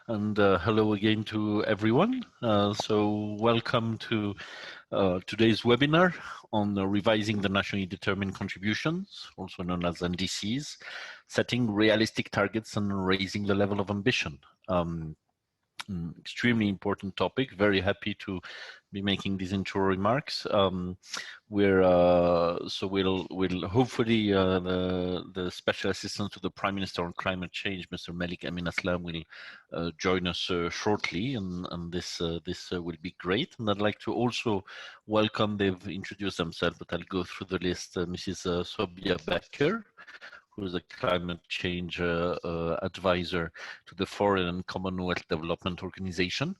and hello again to everyone. So welcome to today's webinar on revising the nationally determined contributions, also known as NDCs, setting realistic targets and raising the level of ambition. Extremely important topic. Very happy to be making these intro remarks. We'll hopefully the special assistant to the Prime Minister on climate change, Mr. MALIK ASLAM, will join us shortly, and this will be great. And I'd like to also welcome. They've introduced themselves, but I'll go through the list. Mrs. SOBIAH BECKER, who is a climate change advisor to the Foreign and Commonwealth Development Organization.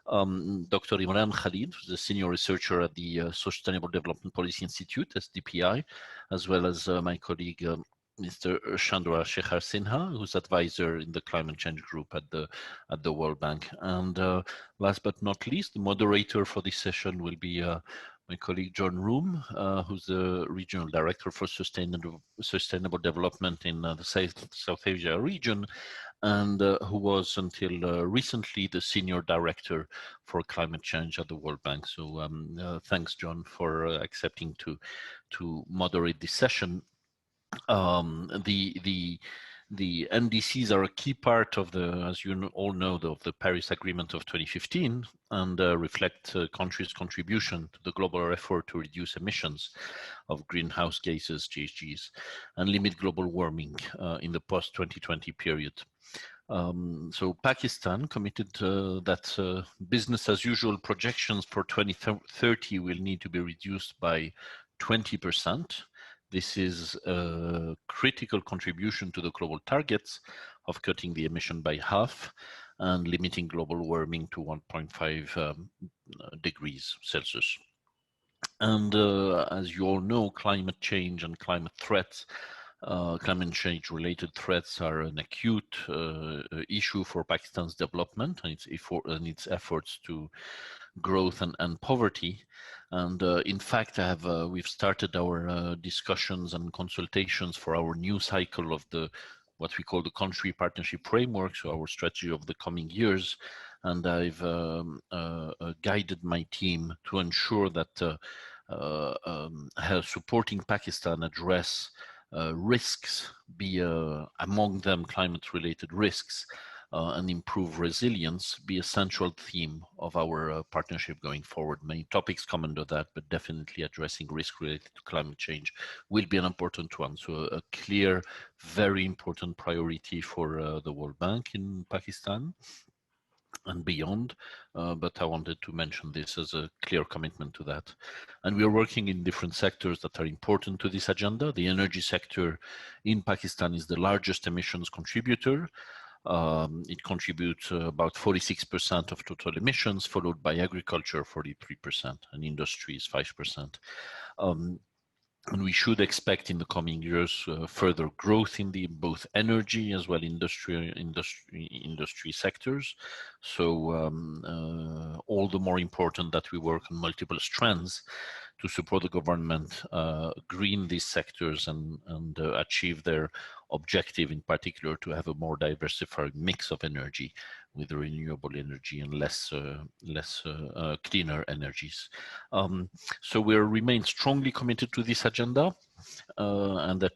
Dr. IMRAN KHALID, who's a senior researcher at the Sustainable Development Policy Institute, SDPI, as well as my colleague, Mr. CHANDRA SHEKHAR, who's advisor in the climate change group at the World Bank. And last but not least, the moderator for this session will be my colleague John ROOME, who's the Regional Director for Sustainable Development in the South Asia region, and who was until recently the Senior Director for Climate Change at the World Bank. So thanks, John, for accepting to moderate this session. The NDCs are a key part of the, as you all know, of the Paris Agreement of 2015, and reflect countries' contribution to the global effort to reduce emissions of greenhouse gases, GHGs, and limit global warming in the post-2020 period. So Pakistan committed that business as usual projections for 2030 will need to be reduced by 20%. This is a critical contribution to the global targets of cutting the emission by half and limiting global warming to 1.5 degrees Celsius. And as you all know, climate change and climate threats, climate change related threats are an acute issue for Pakistan's development and its efforts to growth and poverty. And in fact, we've started our discussions and consultations for our new cycle of what we call the country partnership framework, so our strategy of the coming years. And I've guided my team to ensure that supporting Pakistan address risks, be among them climate-related risks, and improve resilience, be a central theme of our partnership going forward. Many topics come under that, but definitely addressing risk related to climate change will be an important one. So a clear, very important priority for the World Bank in Pakistan and beyond, but I wanted to mention this as a clear commitment to that. And we are working in different sectors that are important to this agenda. The energy sector in Pakistan is the largest emissions contributor. It contributes about 46% of total emissions, followed by agriculture, 43%, and industry is 5%. And we should expect in the coming years further growth in both energy as well industry sectors. So all the more important that we work on multiple strands to support the government green these sectors and achieve their objective, in particular to have a more diversified mix of energy with renewable energy and less cleaner energies. So we remain strongly committed to this agenda and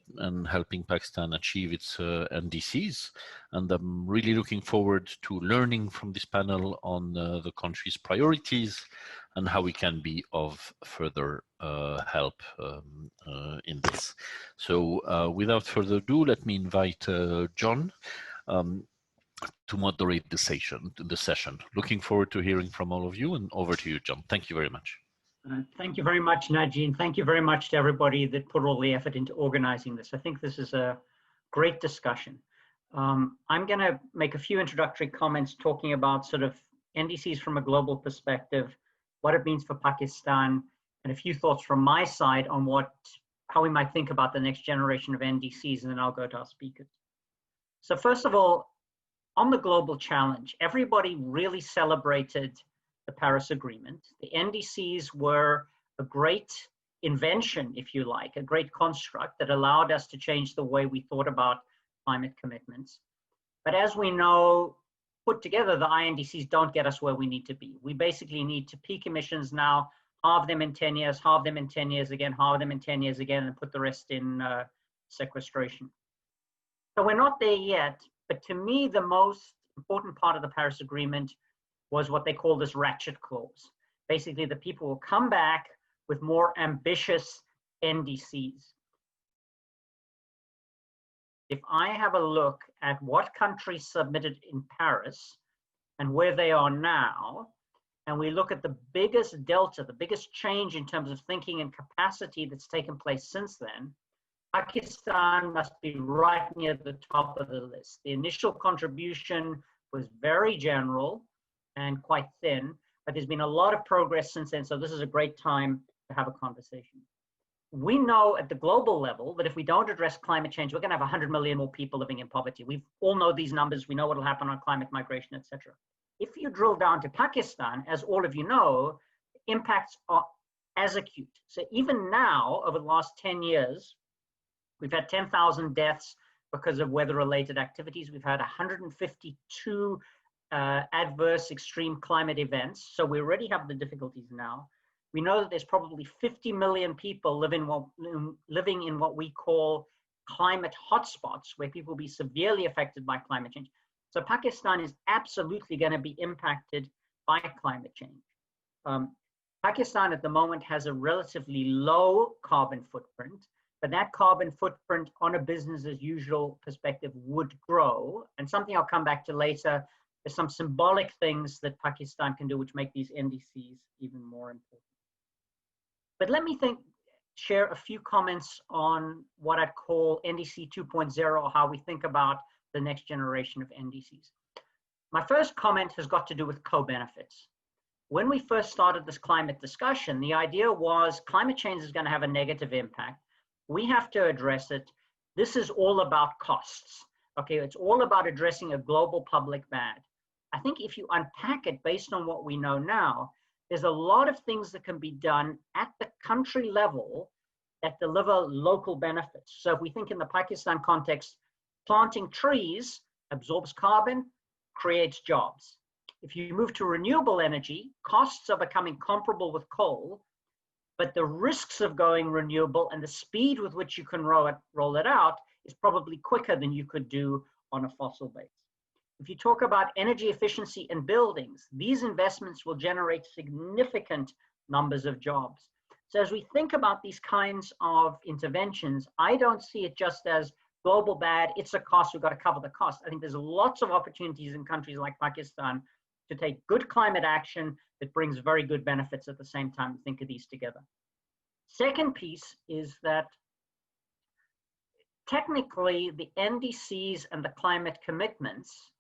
helping Pakistan achieve its NDCs. And I'm really looking forward to learning from this panel on the country's priorities and how we can be of further help in this. So without further ado, let me invite John to moderate the session. Looking forward to hearing from all of you, and over to you, John. Thank you very much. Thank you very much, NAJY, and thank you very much to everybody that put all the effort into organizing this. I think this is a great discussion. I'm going to make a few introductory comments talking about sort of NDCs from a global perspective, what it means for Pakistan, and a few thoughts from my side on how we might think about the next generation of NDCs, and then I'll go to our speakers. So first of all, on the global challenge, everybody really celebrated the Paris Agreement. The NDCs were a great invention, if you like, a great construct that allowed us to change the way we thought about climate commitments. But as we know, put together, the INDCs don't get us where we need to be. We basically need to peak emissions now, halve them in 10 years, halve them in 10 years again, halve them in 10 years again, and put the rest in sequestration. So we're not there yet, but to me, the most important part of the Paris Agreement was what they call this ratchet clause. Basically, the people will come back with more ambitious NDCs. If I have a look at what countries submitted in Paris and where they are now, and we look at the biggest delta, the biggest change in terms of thinking and capacity that's taken place since then, Pakistan must be right near the top of the list. The initial contribution was very general and quite thin, but there's been a lot of progress since then, so this is a great time to have a conversation. We know at the global level that if we don't address climate change, we're going to have 100 million more people living in poverty. We all know these numbers. We know what will happen on climate migration, etc. If you drill down to Pakistan, as all of you know, impacts are as acute. So even now, over the last 10 years, we've had 10,000 deaths because of weather-related activities. We've had 152 adverse extreme climate events. So we already have the difficulties now. We know that there's probably 50 million people living in what we call climate hotspots, where people will be severely affected by climate change. So Pakistan is absolutely going to be impacted by climate change. Pakistan at the moment has a relatively low carbon footprint, but that carbon footprint on a business as usual perspective would grow. And something I'll come back to later, there's some symbolic things that Pakistan can do which make these NDCs even more important. But let me share a few comments on what I'd call NDC 2.0, or how we think about the next generation of NDCs. My first comment has got to do with co-benefits. When we first started this climate discussion, the idea was climate change is going to have a negative impact. We have to address it. This is all about costs. Okay, it's all about addressing a global public bad. I think if you unpack it based on what we know now, there's a lot of things that can be done at the country level that deliver local benefits. So if we think in the Pakistan context, planting trees absorbs carbon, creates jobs. If you move to renewable energy, costs are becoming comparable with coal, but the risks of going renewable and the speed with which you can roll it out is probably quicker than you could do on a fossil base. If you talk about energy efficiency in buildings, these investments will generate significant numbers of jobs. So as we think about these kinds of interventions, I don't see it just as global bad, it's a cost, we've got to cover the cost. I think there's lots of opportunities in countries like Pakistan to take good climate action that brings very good benefits at the same time. Think of these together. Second piece is that technically the NDCs and the climate commitments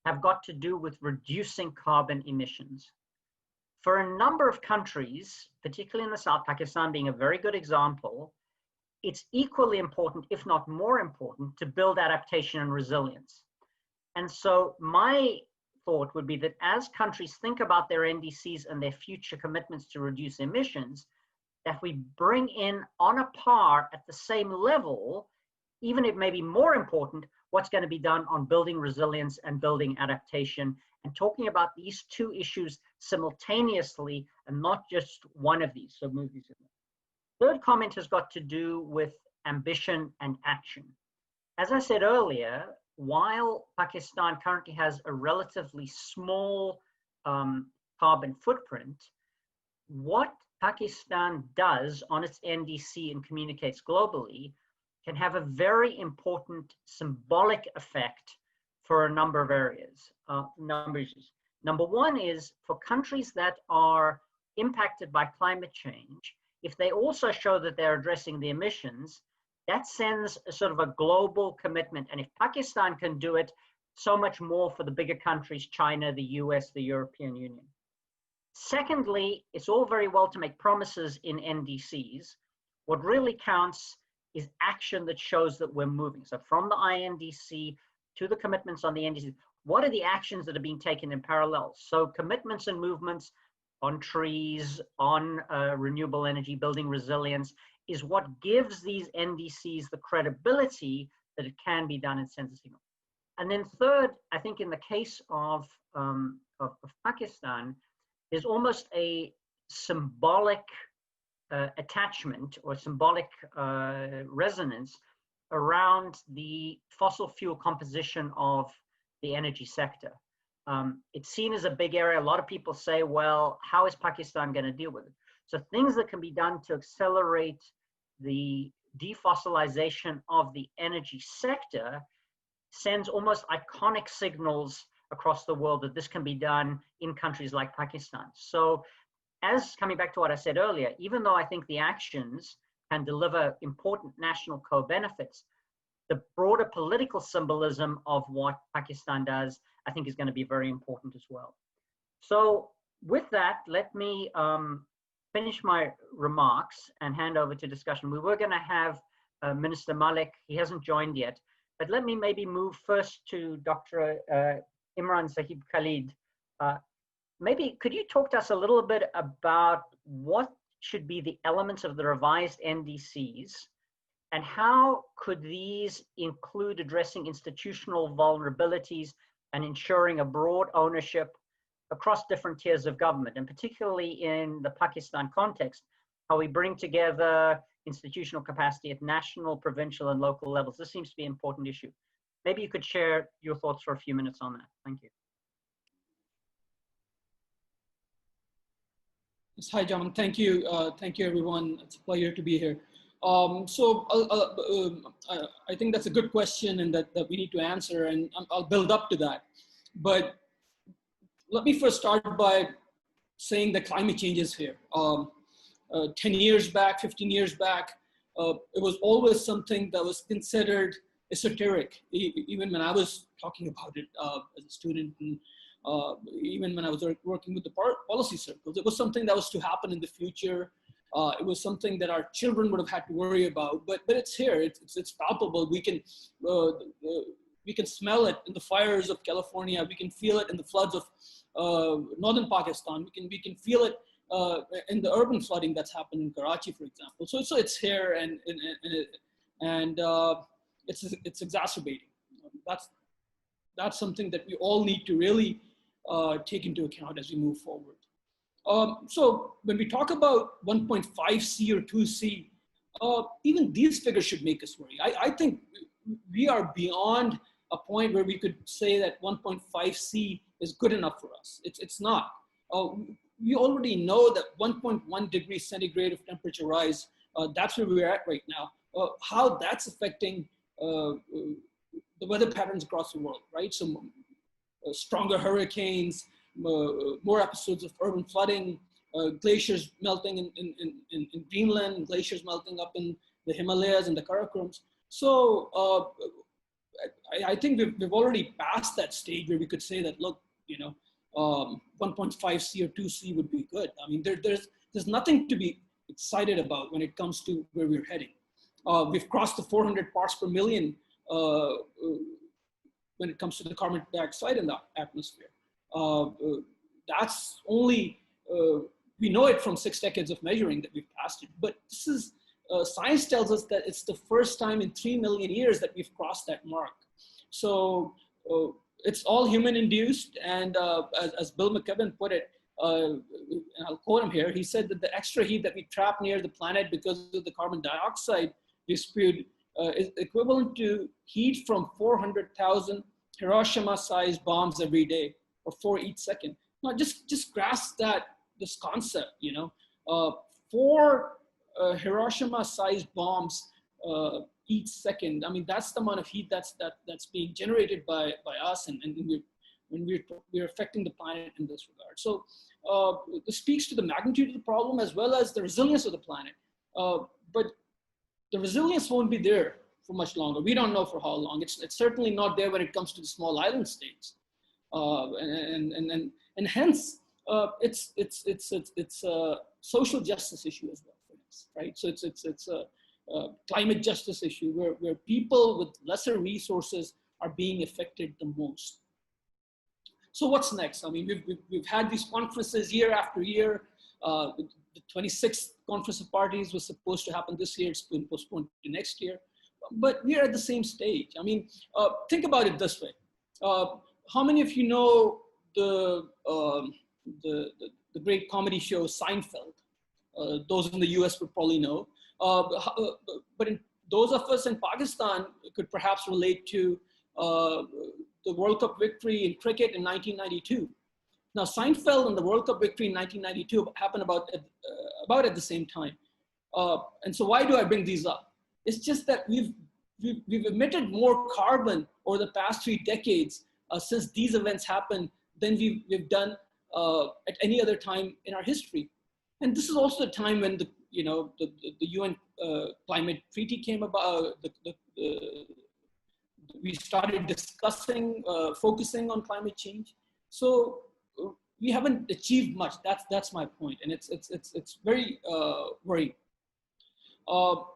have got to do with reducing carbon emissions. For a number of countries, particularly in the South, Pakistan being a very good example, it's equally important, if not more important, to build adaptation and resilience. And so my thought would be that as countries think about their NDCs and their future commitments to reduce emissions, that we bring in on a par at the same level, even if maybe more important, what's going to be done on building resilience and building adaptation, and talking about these two issues simultaneously and not just one of these. So move these in. Third comment has got to do with ambition and action. As I said earlier, while Pakistan currently has a relatively small carbon footprint, what Pakistan does on its NDC and communicates globally can have a very important symbolic effect for a number of areas. Number one is for countries that are impacted by climate change, if they also show that they're addressing the emissions, that sends a sort of a global commitment. And if Pakistan can do it, so much more for the bigger countries, China, the US, the European Union. Secondly, it's all very well to make promises in NDCs. What really counts is action that shows that we're moving. So from the INDC to the commitments on the NDC, what are the actions that are being taken in parallel? So commitments and movements on trees, on renewable energy, building resilience, is what gives these NDCs the credibility that it can be done and sends a signal. And then third, I think in the case of Pakistan, there's almost a symbolic attachment or symbolic resonance around the fossil fuel composition of the energy sector. It's seen as a big area. A lot of people say, well, how is Pakistan going to deal with it? So things that can be done to accelerate the defossilization of the energy sector sends almost iconic signals across the world that this can be done in countries like Pakistan. So as coming back to what I said earlier, even though I think the actions can deliver important national co-benefits, the broader political symbolism of what Pakistan does, I think is going to be very important as well. So with that, let me finish my remarks and hand over to discussion. We were going to have Minister Malik. He hasn't joined yet, but let me maybe move first to Dr. IMRAN Sahib KHALID. Maybe could you talk to us a little bit about what should be the elements of the revised NDCs, and how could these include addressing institutional vulnerabilities and ensuring a broad ownership across different tiers of government, and particularly in the Pakistan context, how we bring together institutional capacity at national, provincial, and local levels. This seems to be an important issue. Maybe you could share your thoughts for a few minutes on that. Thank you. Yes, hi, John. Thank you. Thank you, everyone. It's a pleasure to be here. I think that's a good question and that we need to answer, and I'll build up to that. But let me first start by saying that climate change is here. 10 years back, 15 years back, it was always something that was considered esoteric, even when I was talking about it as a student, and even when I was working with the policy circles. It was something that was to happen in the future. It was something that our children would have had to worry about, but it's here. It's palpable. We can smell it in the fires of California. We can feel it in the floods of northern Pakistan. We can feel it in the urban flooding that's happened in Karachi, for example. So it's here, and it's exacerbating. That's something that we all need to really take into account as we move forward. So when we talk about 1.5C or 2C, even these figures should make us worry. I think we are beyond a point where we could say that 1.5C is good enough for us. It's not. We already know that 1.1 degrees centigrade of temperature rise, that's where we're at right now. How that's affecting the weather patterns across the world, right? So stronger hurricanes, more episodes of urban flooding, glaciers melting in Greenland, glaciers melting up in the Himalayas and the Karakorums. So I think we've already passed that stage where we could say that, look, 1.5C or 2C would be good. I mean, there's nothing to be excited about when it comes to where we're heading. We've crossed the 400 parts per million when it comes to the carbon dioxide in the atmosphere. That's only, we know it from 6 decades of measuring that we've passed it, but this is, science tells us that it's the first time in 3 million years that we've crossed that mark. So it's all human induced, and as Bill McKibben put it, and I'll quote him here, he said that the extra heat that we trap near the planet because of the carbon dioxide we spewed is equivalent to heat from 400,000 Hiroshima-sized bombs every day, or 4 each second. Now just grasp this concept, 4 Hiroshima-sized bombs each second. I mean, that's the amount of heat that's being generated by us, and when we're affecting the planet in this regard. So this speaks to the magnitude of the problem as well as the resilience of the planet. But the resilience won't be there for much longer. We don't know for how long. It's certainly not there when it comes to the small island states, and hence it's a social justice issue as well for us, right? So it's a climate justice issue where people with lesser resources are being affected the most. So what's next? I mean, we've had these conferences year after year. The 26th Conference of Parties was supposed to happen this year. It's been postponed to next year. But we're at the same stage. I mean, think about it this way. How many of you know the great comedy show Seinfeld? Those in the US would probably know. But those of us in Pakistan could perhaps relate to the World Cup victory in cricket in 1992. Now, Seinfeld and the World Cup victory in 1992 happened about at the same time. And so why do I bring these up? It's just that we've emitted more carbon over the past 3 decades since these events happened than we've done at any other time in our history. And this is also the time when the UN climate treaty came about. We started discussing, focusing on climate change. So we haven't achieved much. That's my point, and it's very worrying.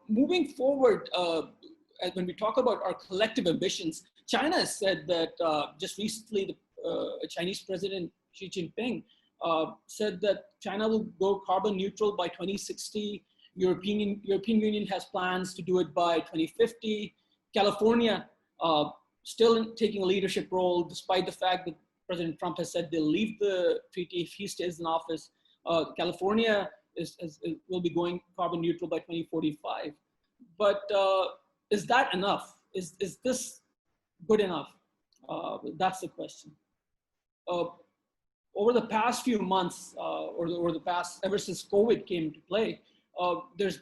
Moving forward, when we talk about our collective ambitions, China has said that just recently, the Chinese President Xi Jinping said that China will go carbon neutral by 2060. European Union has plans to do it by 2050. California still taking a leadership role, despite the fact that President Trump has said they'll leave the treaty if he stays in office. California will be going carbon neutral by 2045. But is that enough? Is this good enough? That's the question. Over the past few months, ever since COVID came into play,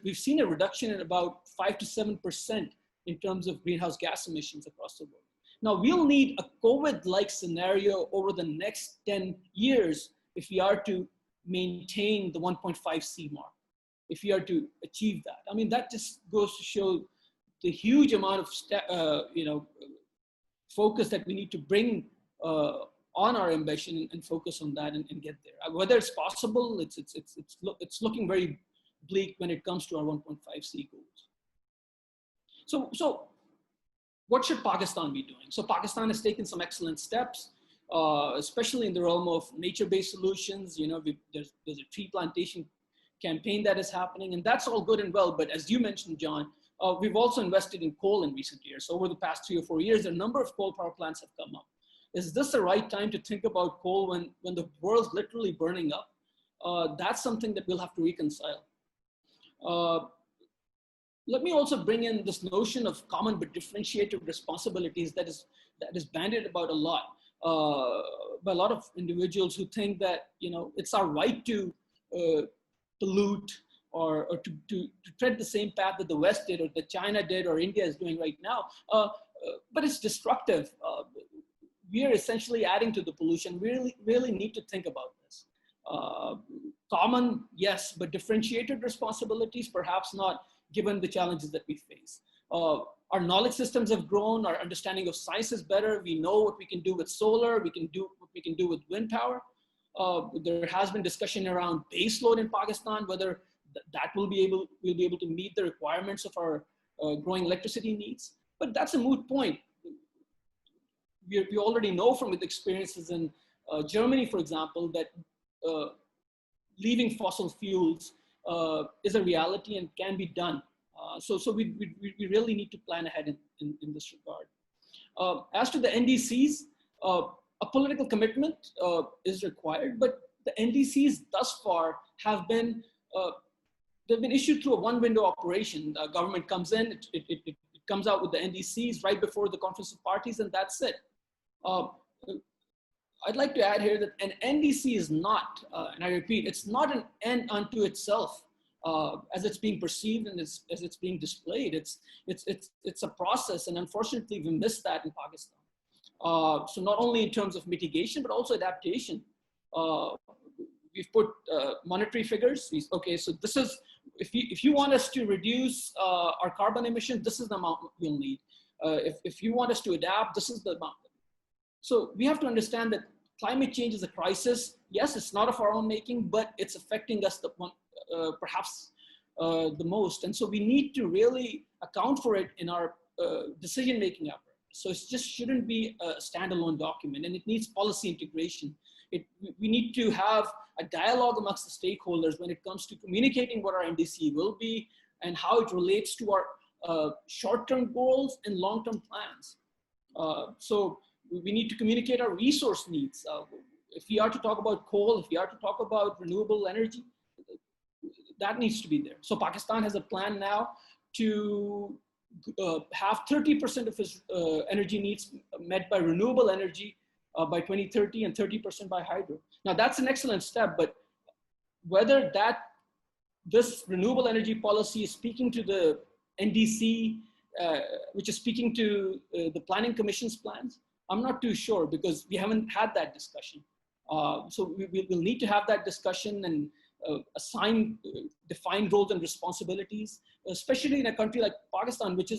we've seen a reduction in about 5 to 7% in terms of greenhouse gas emissions across the world. Now, we'll need a COVID-like scenario over the next 10 years if we are to maintain the 1.5C mark, if we are to achieve that. I mean, that just goes to show the huge amount of focus that we need to bring on our ambition and focus on that and get there. Whether it's possible, it's looking very bleak when it comes to our 1.5C goals. So what should Pakistan be doing? So Pakistan has taken some excellent steps, especially in the realm of nature-based solutions. There's a tree plantation campaign that is happening, and that's all good and well. But as you mentioned, John, we've also invested in coal in recent years. So over the past 3 or 4 years, a number of coal power plants have come up. Is this the right time to think about coal when the world's literally burning up? That's something that we'll have to reconcile. Let me also bring in this notion of common but differentiated responsibilities that is bandied about a lot by a lot of individuals who think that it's our right to pollute or to tread the same path that the West did or that China did or India is doing right now. But it's destructive. We are essentially adding to the pollution. We really need to think about this. Common, yes, but differentiated responsibilities, perhaps not, given the challenges that we face. Our knowledge systems have grown, our understanding of science is better. We know what we can do with solar, we can do what we can do with wind power. There has been discussion around base load in Pakistan, whether we'll be able to meet the requirements of our growing electricity needs. But that's a moot point. We already know from the experiences in Germany, for example, that leaving fossil fuels is a reality and can be done. So we really need to plan ahead in this regard. As to the NDCs, a political commitment is required, but the NDCs thus far have been, they've been issued through a one-window operation. The government comes in, it comes out with the NDCs right before the Conference of Parties, and that's it. I'd like to add here that an NDC is not, and I repeat, it's not an end unto itself as it's being perceived and as it's being displayed. It's a process, and unfortunately we missed that in Pakistan. So not only in terms of mitigation, but also adaptation. We've put monetary figures. Okay, so this is, if you want us to reduce our carbon emissions, this is the amount we'll need. If you want us to adapt, this is the amount. So we have to understand that climate change is a crisis. Yes, it's not of our own making, but it's affecting us perhaps the most. And so we need to really account for it in our decision-making effort. So it just shouldn't be a standalone document, and it needs policy integration. We need to have a dialogue amongst the stakeholders when it comes to communicating what our NDC will be and how it relates to our short-term goals and long-term plans. So we need to communicate our resource needs. If we are to talk about coal, if we are to talk about renewable energy, that needs to be there. So Pakistan has a plan now to have 30% of its energy needs met by renewable energy by 2030 and 30% by hydro. Now that's an excellent step, but whether this renewable energy policy is speaking to the NDC, which is speaking to the Planning Commission's plans, I'm not too sure because we haven't had that discussion. So we will need to have that discussion and assign defined roles and responsibilities, especially in a country like Pakistan, which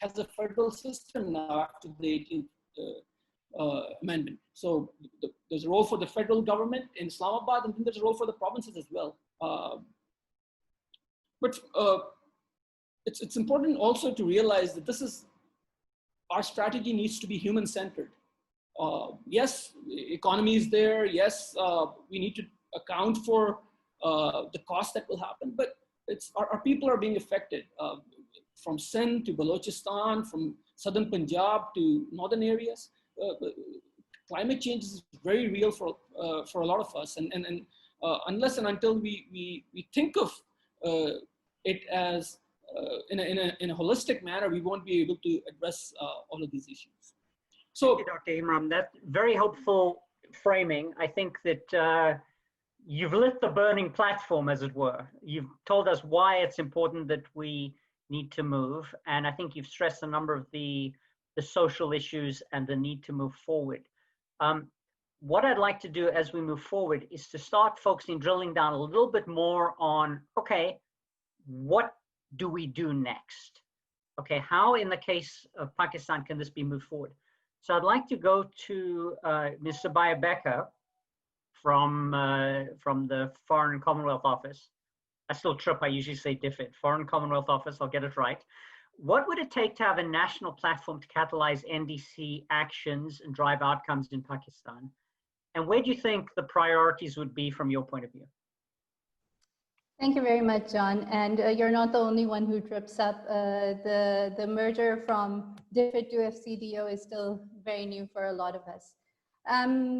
has a federal system now after the 18th amendment. So there's a role for the federal government in Islamabad, and then there's a role for the provinces as well. But it's important also to realize that our strategy needs to be human-centered. Yes, economy is there. Yes, we need to account for the cost that will happen, but our people are being affected from Sindh to Balochistan, from southern Punjab to northern areas. Climate change is very real for a lot of us, and unless and until we think of it as in a holistic manner, we won't be able to address all of these issues. So, thank you, Dr. Imran. That's very helpful framing. I think that you've lit the burning platform, as it were. You've told us why it's important that we need to move, and I think you've stressed a number of the social issues and the need to move forward. What I'd like to do as we move forward is to start focusing, drilling down a little bit more on, okay, what do we do next? Okay, how in the case of Pakistan can this be moved forward? So I'd like to go to Ms. SOBIAH BECKER from the Foreign Commonwealth Office. I still trip, I usually say DFID, Foreign Commonwealth Office, I'll get it right. What would it take to have a national platform to catalyze NDC actions and drive outcomes in Pakistan? And where do you think the priorities would be from your point of view? Thank you very much, John. And you're not the only one who trips up. The merger from DFID to FCDO is still very new for a lot of us.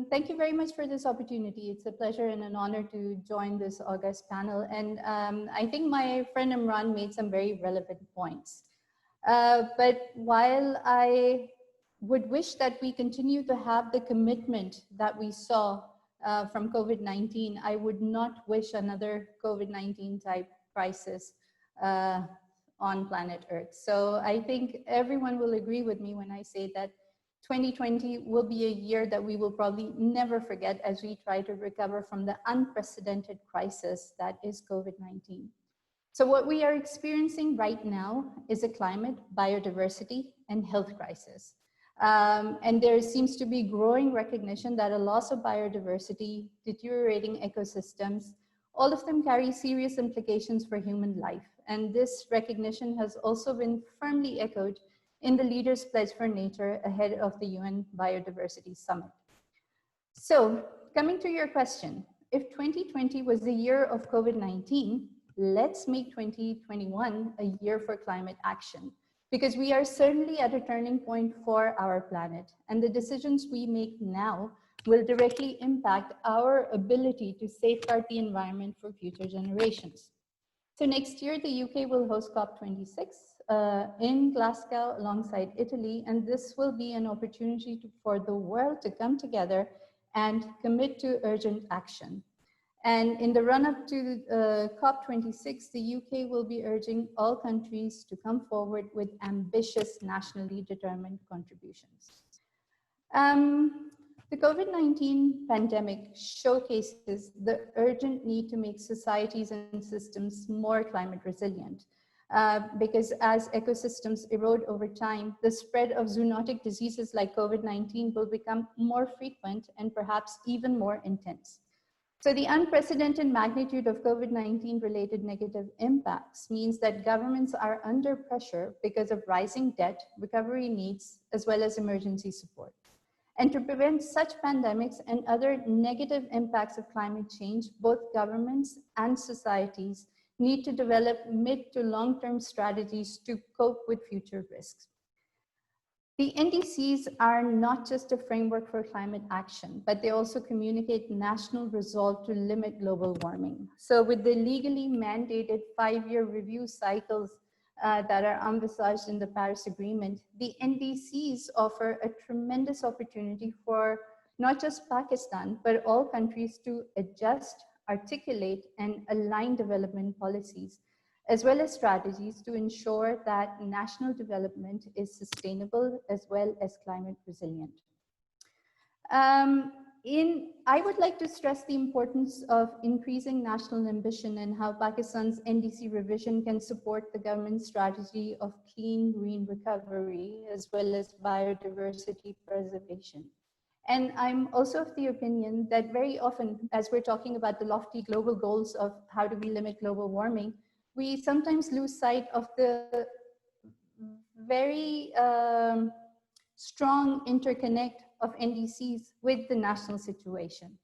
Thank you very much for this opportunity. It's a pleasure and an honor to join this august panel. And I think my friend Imran made some very relevant points. But while I would wish that we continue to have the commitment that we saw from COVID-19, I would not wish another COVID-19 type crisis on planet Earth. So I think everyone will agree with me when I say that 2020 will be a year that we will probably never forget as we try to recover from the unprecedented crisis that is COVID-19. So what we are experiencing right now is a climate, biodiversity, and health crisis. And there seems to be growing recognition that a loss of biodiversity, deteriorating ecosystems, all of them carry serious implications for human life. And this recognition has also been firmly echoed in the Leaders' Pledge for Nature ahead of the UN Biodiversity Summit. So, coming to your question, if 2020 was the year of COVID-19, let's make 2021 a year for climate action, because we are certainly at a turning point for our planet, and the decisions we make now will directly impact our ability to safeguard the environment for future generations. So next year, the UK will host COP26 in Glasgow alongside Italy, and this will be an opportunity for the world to come together and commit to urgent action. And in the run-up to COP26, the UK will be urging all countries to come forward with ambitious, nationally determined contributions. The COVID-19 pandemic showcases the urgent need to make societies and systems more climate resilient. Because as ecosystems erode over time, the spread of zoonotic diseases like COVID-19 will become more frequent and perhaps even more intense. So the unprecedented magnitude of COVID-19 related negative impacts means that governments are under pressure because of rising debt, recovery needs, as well as emergency support. And to prevent such pandemics and other negative impacts of climate change, both governments and societies need to develop mid to long-term strategies to cope with future risks. The NDCs are not just a framework for climate action, but they also communicate national resolve to limit global warming. So with the legally mandated 5-year review cycles that are envisaged in the Paris Agreement, the NDCs offer a tremendous opportunity for not just Pakistan, but all countries to adjust, articulate, and align development policies, as well as strategies to ensure that national development is sustainable as well as climate resilient. I would like to stress the importance of increasing national ambition and how Pakistan's NDC revision can support the government's strategy of clean green recovery as well as biodiversity preservation. And I'm also of the opinion that very often, as we're talking about the lofty global goals of how do we limit global warming, we sometimes lose sight of the very strong interconnect of NDCs with the national situation.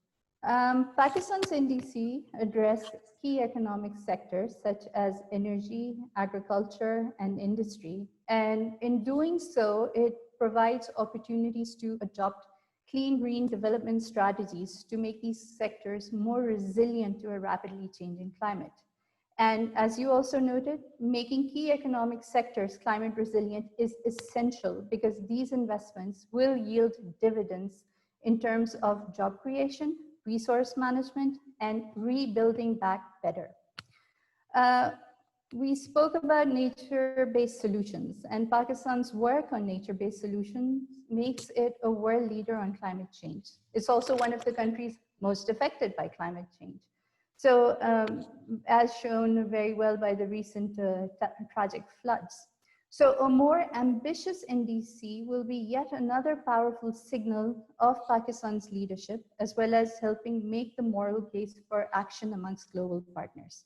Pakistan's NDC address key economic sectors such as energy, agriculture, and industry. And in doing so, it provides opportunities to adopt clean green development strategies to make these sectors more resilient to a rapidly changing climate. And as you also noted, making key economic sectors climate resilient is essential because these investments will yield dividends in terms of job creation, resource management, and rebuilding back better. We spoke about nature-based solutions, and Pakistan's work on nature-based solutions makes it a world leader on climate change. It's also one of the countries most affected by climate change. So as shown very well by the recent tragic floods. So a more ambitious NDC will be yet another powerful signal of Pakistan's leadership, as well as helping make the moral case for action amongst global partners.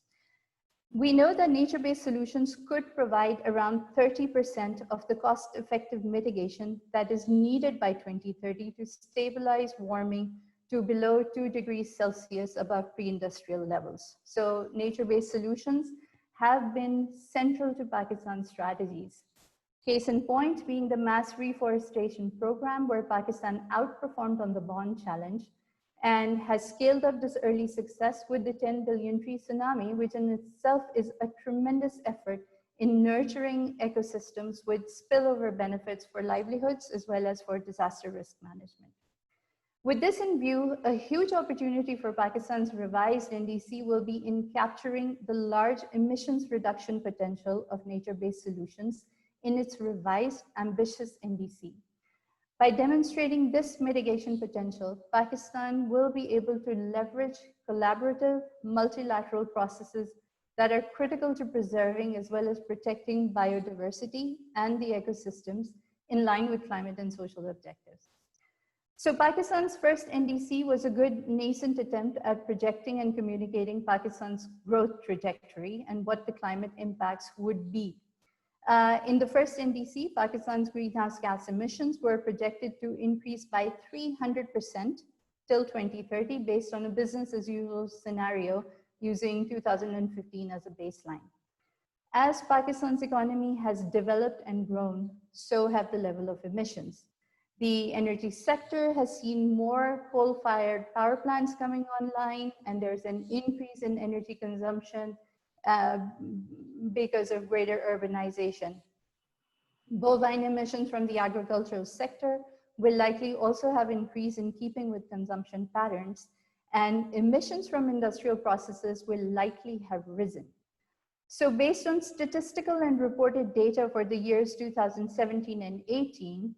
We know that nature-based solutions could provide around 30% of the cost-effective mitigation that is needed by 2030 to stabilize warming to below 2 degrees Celsius above pre-industrial levels. So nature-based solutions have been central to Pakistan's strategies. Case in point being the mass reforestation program, where Pakistan outperformed on the bond challenge and has scaled up this early success with the 10 billion tree tsunami, which in itself is a tremendous effort in nurturing ecosystems with spillover benefits for livelihoods as well as for disaster risk management. With this in view, a huge opportunity for Pakistan's revised NDC will be in capturing the large emissions reduction potential of nature-based solutions in its revised ambitious NDC. By demonstrating this mitigation potential, Pakistan will be able to leverage collaborative multilateral processes that are critical to preserving as well as protecting biodiversity and the ecosystems in line with climate and social objectives. So Pakistan's first NDC was a good nascent attempt at projecting and communicating Pakistan's growth trajectory and what the climate impacts would be. In the first NDC, Pakistan's greenhouse gas emissions were projected to increase by 300% till 2030 based on a business as usual scenario using 2015 as a baseline. As Pakistan's economy has developed and grown, so have the level of emissions. The energy sector has seen more coal-fired power plants coming online, and there's an increase in energy consumption because of greater urbanization. Bovine emissions from the agricultural sector will likely also have increased in keeping with consumption patterns, and emissions from industrial processes will likely have risen. So based on statistical and reported data for the years 2017 and 18,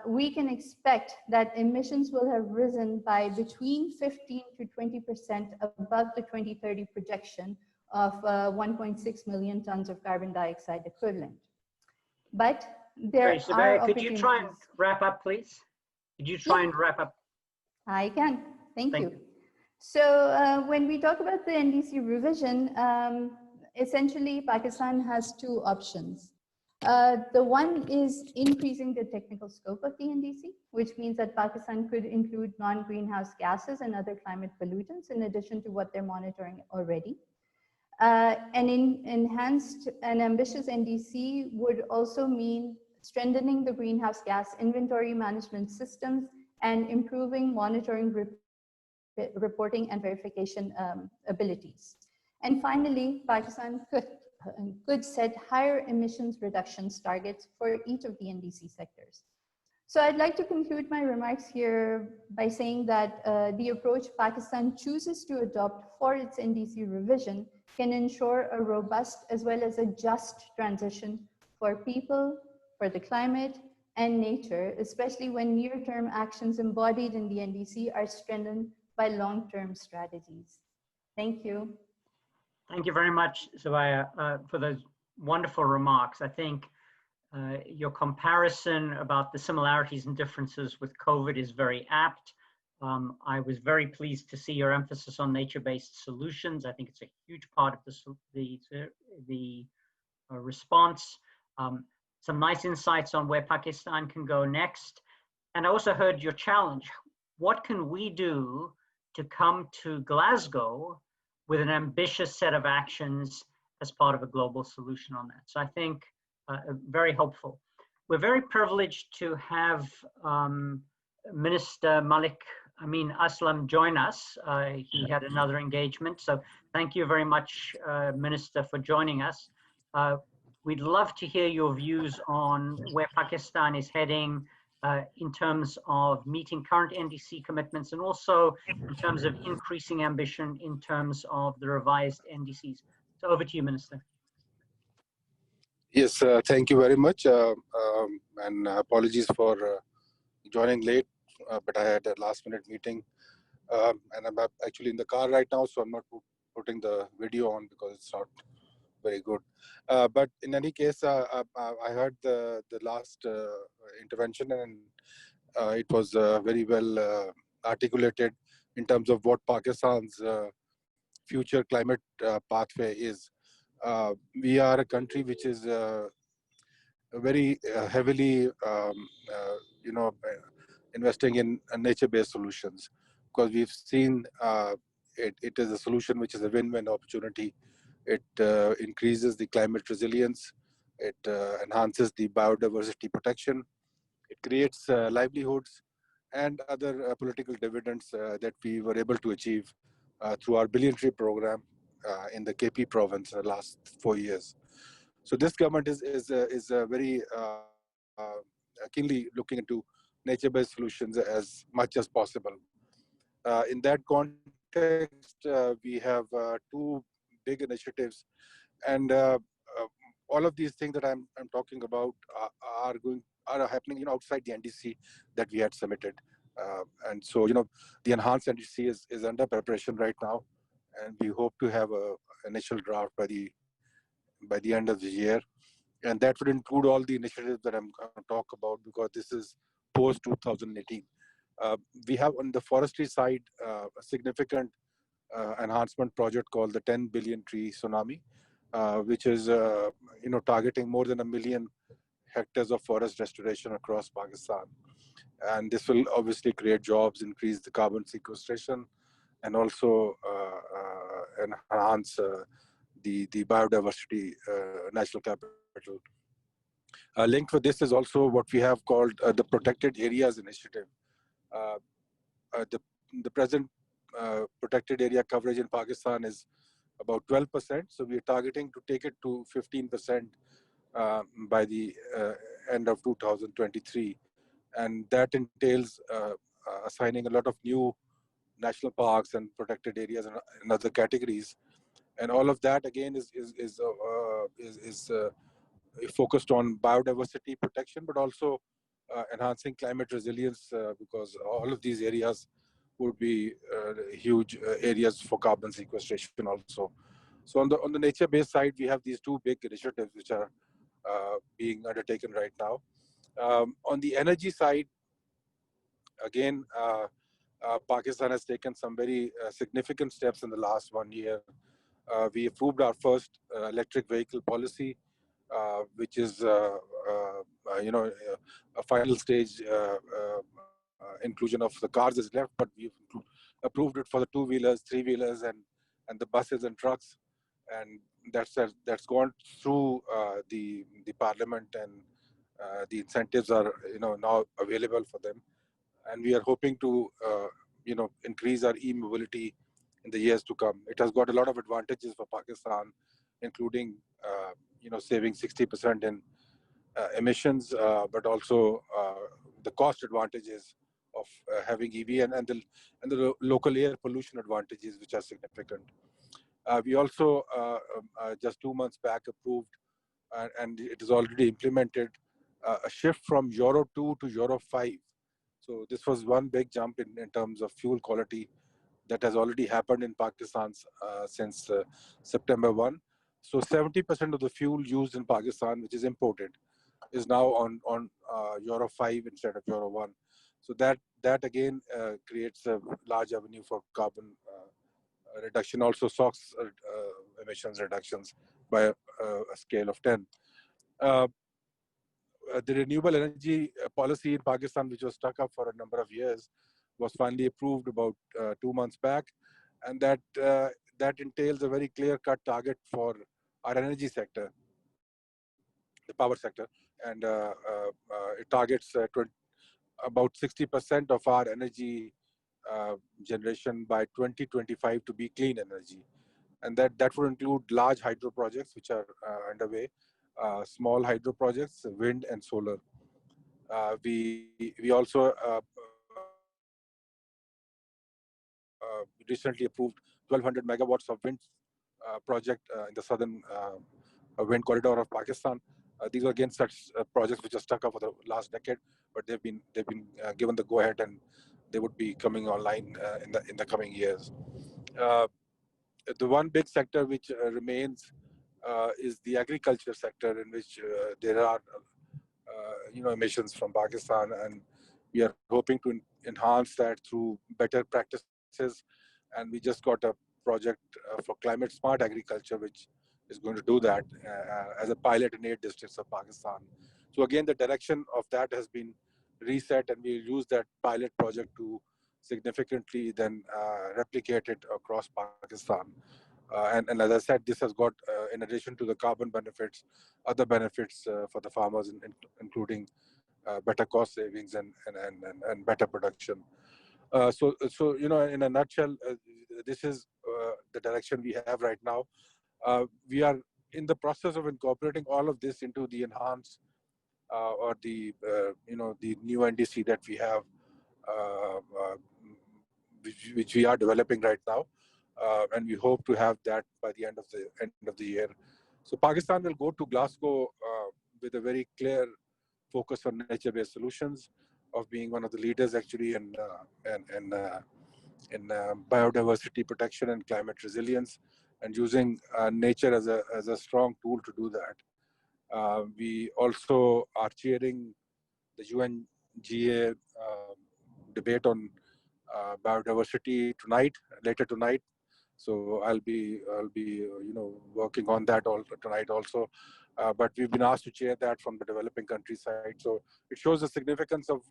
we can expect that emissions will have risen by between 15 to 20% above the 2030 projection of 1.6 million tons of carbon dioxide equivalent. But there are opportunities. Could you try and wrap up, please? Could you try and wrap up? I can. Thank you. So when we talk about the NDC revision, essentially Pakistan has two options. The one is increasing the technical scope of the NDC, which means that Pakistan could include non-greenhouse gases and other climate pollutants in addition to what they're monitoring already. An enhanced and ambitious NDC would also mean strengthening the greenhouse gas inventory management systems, and improving monitoring, reporting, and verification abilities. And finally, Pakistan could set higher emissions reductions targets for each of the NDC sectors. So I'd like to conclude my remarks here by saying that the approach Pakistan chooses to adopt for its NDC revision can ensure a robust as well as a just transition for people, for the climate, and nature, especially when near-term actions embodied in the NDC are strengthened by long-term strategies. Thank you. Thank you very much, SOBIAH, for those wonderful remarks. I think your comparison about the similarities and differences with COVID is very apt. I was very pleased to see your emphasis on nature-based solutions. I think it's a huge part of the response. Some nice insights on where Pakistan can go next. And I also heard your challenge. What can we do to come to Glasgow with an ambitious set of actions as part of a global solution on that? So I think very helpful. We're very privileged to have Minister Malik ASLAM join us. He had another engagement. So thank you very much, Minister, for joining us. We'd love to hear your views on where Pakistan is heading in terms of meeting current NDC commitments and also in terms of increasing ambition in terms of the revised NDCs. So over to you, Minister. Yes, thank you very much. And apologies for joining late, but I had a last minute meeting. And I'm actually in the car right now, so I'm not putting the video on because it's not very good. But in any case, I heard the last intervention, and it was very well articulated in terms of what Pakistan's future climate pathway is. We are a country which is very heavily, investing in nature-based solutions, because we've seen it is a solution which is a win-win opportunity. It increases the climate resilience. It enhances the biodiversity protection. It creates livelihoods and other political dividends that we were able to achieve through our billion tree program in the KP province in the last 4 years. So this government is very keenly looking into nature-based solutions as much as possible. In that context, we have two big initiatives, and all of these things that I'm talking about are happening outside the NDC that we had submitted. And so the enhanced NDC is under preparation right now, and we hope to have an initial draft by the end of the year, and that would include all the initiatives that I'm going to talk about, because this is post 2018. We have on the forestry side a significant enhancement project called the 10 billion tree tsunami, which is targeting more than 1 million hectares of forest restoration across Pakistan. And this will obviously create jobs, increase the carbon sequestration, and also enhance the biodiversity national capital. Linked with this is also what we have called the Protected Areas Initiative. The present protected area coverage in Pakistan is about 12%, so we're targeting to take it to 15% by the end of 2023. And that entails assigning a lot of new national parks and protected areas and other categories. And all of that again is focused on biodiversity protection, but also enhancing climate resilience, because all of these areas would be huge areas for carbon sequestration also. So on the nature-based side, we have these two big initiatives which are being undertaken right now. On the energy side, again, Pakistan has taken some very significant steps in the last 1 year. We approved our first electric vehicle policy, which is a final stage inclusion of the cars is left, but we've approved it for the two-wheelers, three-wheelers, and the buses and trucks, and that's gone through the parliament, and the incentives are now available for them, and we are hoping to increase our e-mobility in the years to come. It has got a lot of advantages for Pakistan, including saving 60% in emissions, but also the cost advantages of having EV and the local air pollution advantages, which are significant. We also just 2 months back approved, and it is already implemented, a shift from Euro 2 to Euro 5. So this was one big jump in terms of fuel quality that has already happened in Pakistan since September 1. So 70% of the fuel used in Pakistan, which is imported, is now on Euro 5 instead of Euro 1. So that again creates a large avenue for carbon reduction, also SOx emissions reductions by a scale of 10. The renewable energy policy in Pakistan, which was stuck up for a number of years, was finally approved about 2 months back, and that entails a very clear-cut target for our energy sector, the power sector, and it targets about 60% of our energy generation by 2025 to be clean energy, and that would include large hydro projects which are underway, small hydro projects, wind and solar. We also recently approved 1,200 megawatts of wind project in the southern wind corridor of Pakistan. These are again such projects which are stuck up for the last decade, but they've been given the go-ahead, and they would be coming online in the coming years. The one big sector which remains is the agriculture sector, in which there are emissions from Pakistan, and we are hoping to enhance that through better practices. And we just got a project for climate smart agriculture, which is going to do that as a pilot in 8 districts of Pakistan. So again, the direction of that has been reset, and we'll use that pilot project to significantly then replicate it across Pakistan. And as I said, this has got, in addition to the carbon benefits, other benefits for the farmers, including better cost savings and better production. So in a nutshell, this is the direction we have right now. We are in the process of incorporating all of this into the enhanced or the new NDC that we have, which we are developing right now, and we hope to have that by the end of the year. So Pakistan will go to Glasgow with a very clear focus on nature-based solutions, of being one of the leaders actually in biodiversity protection and climate resilience, and using nature as a strong tool to do that. We also are chairing the UNGA debate on biodiversity later tonight. So I'll be working on that tonight also. But we've been asked to chair that from the developing country side. So it shows the significance of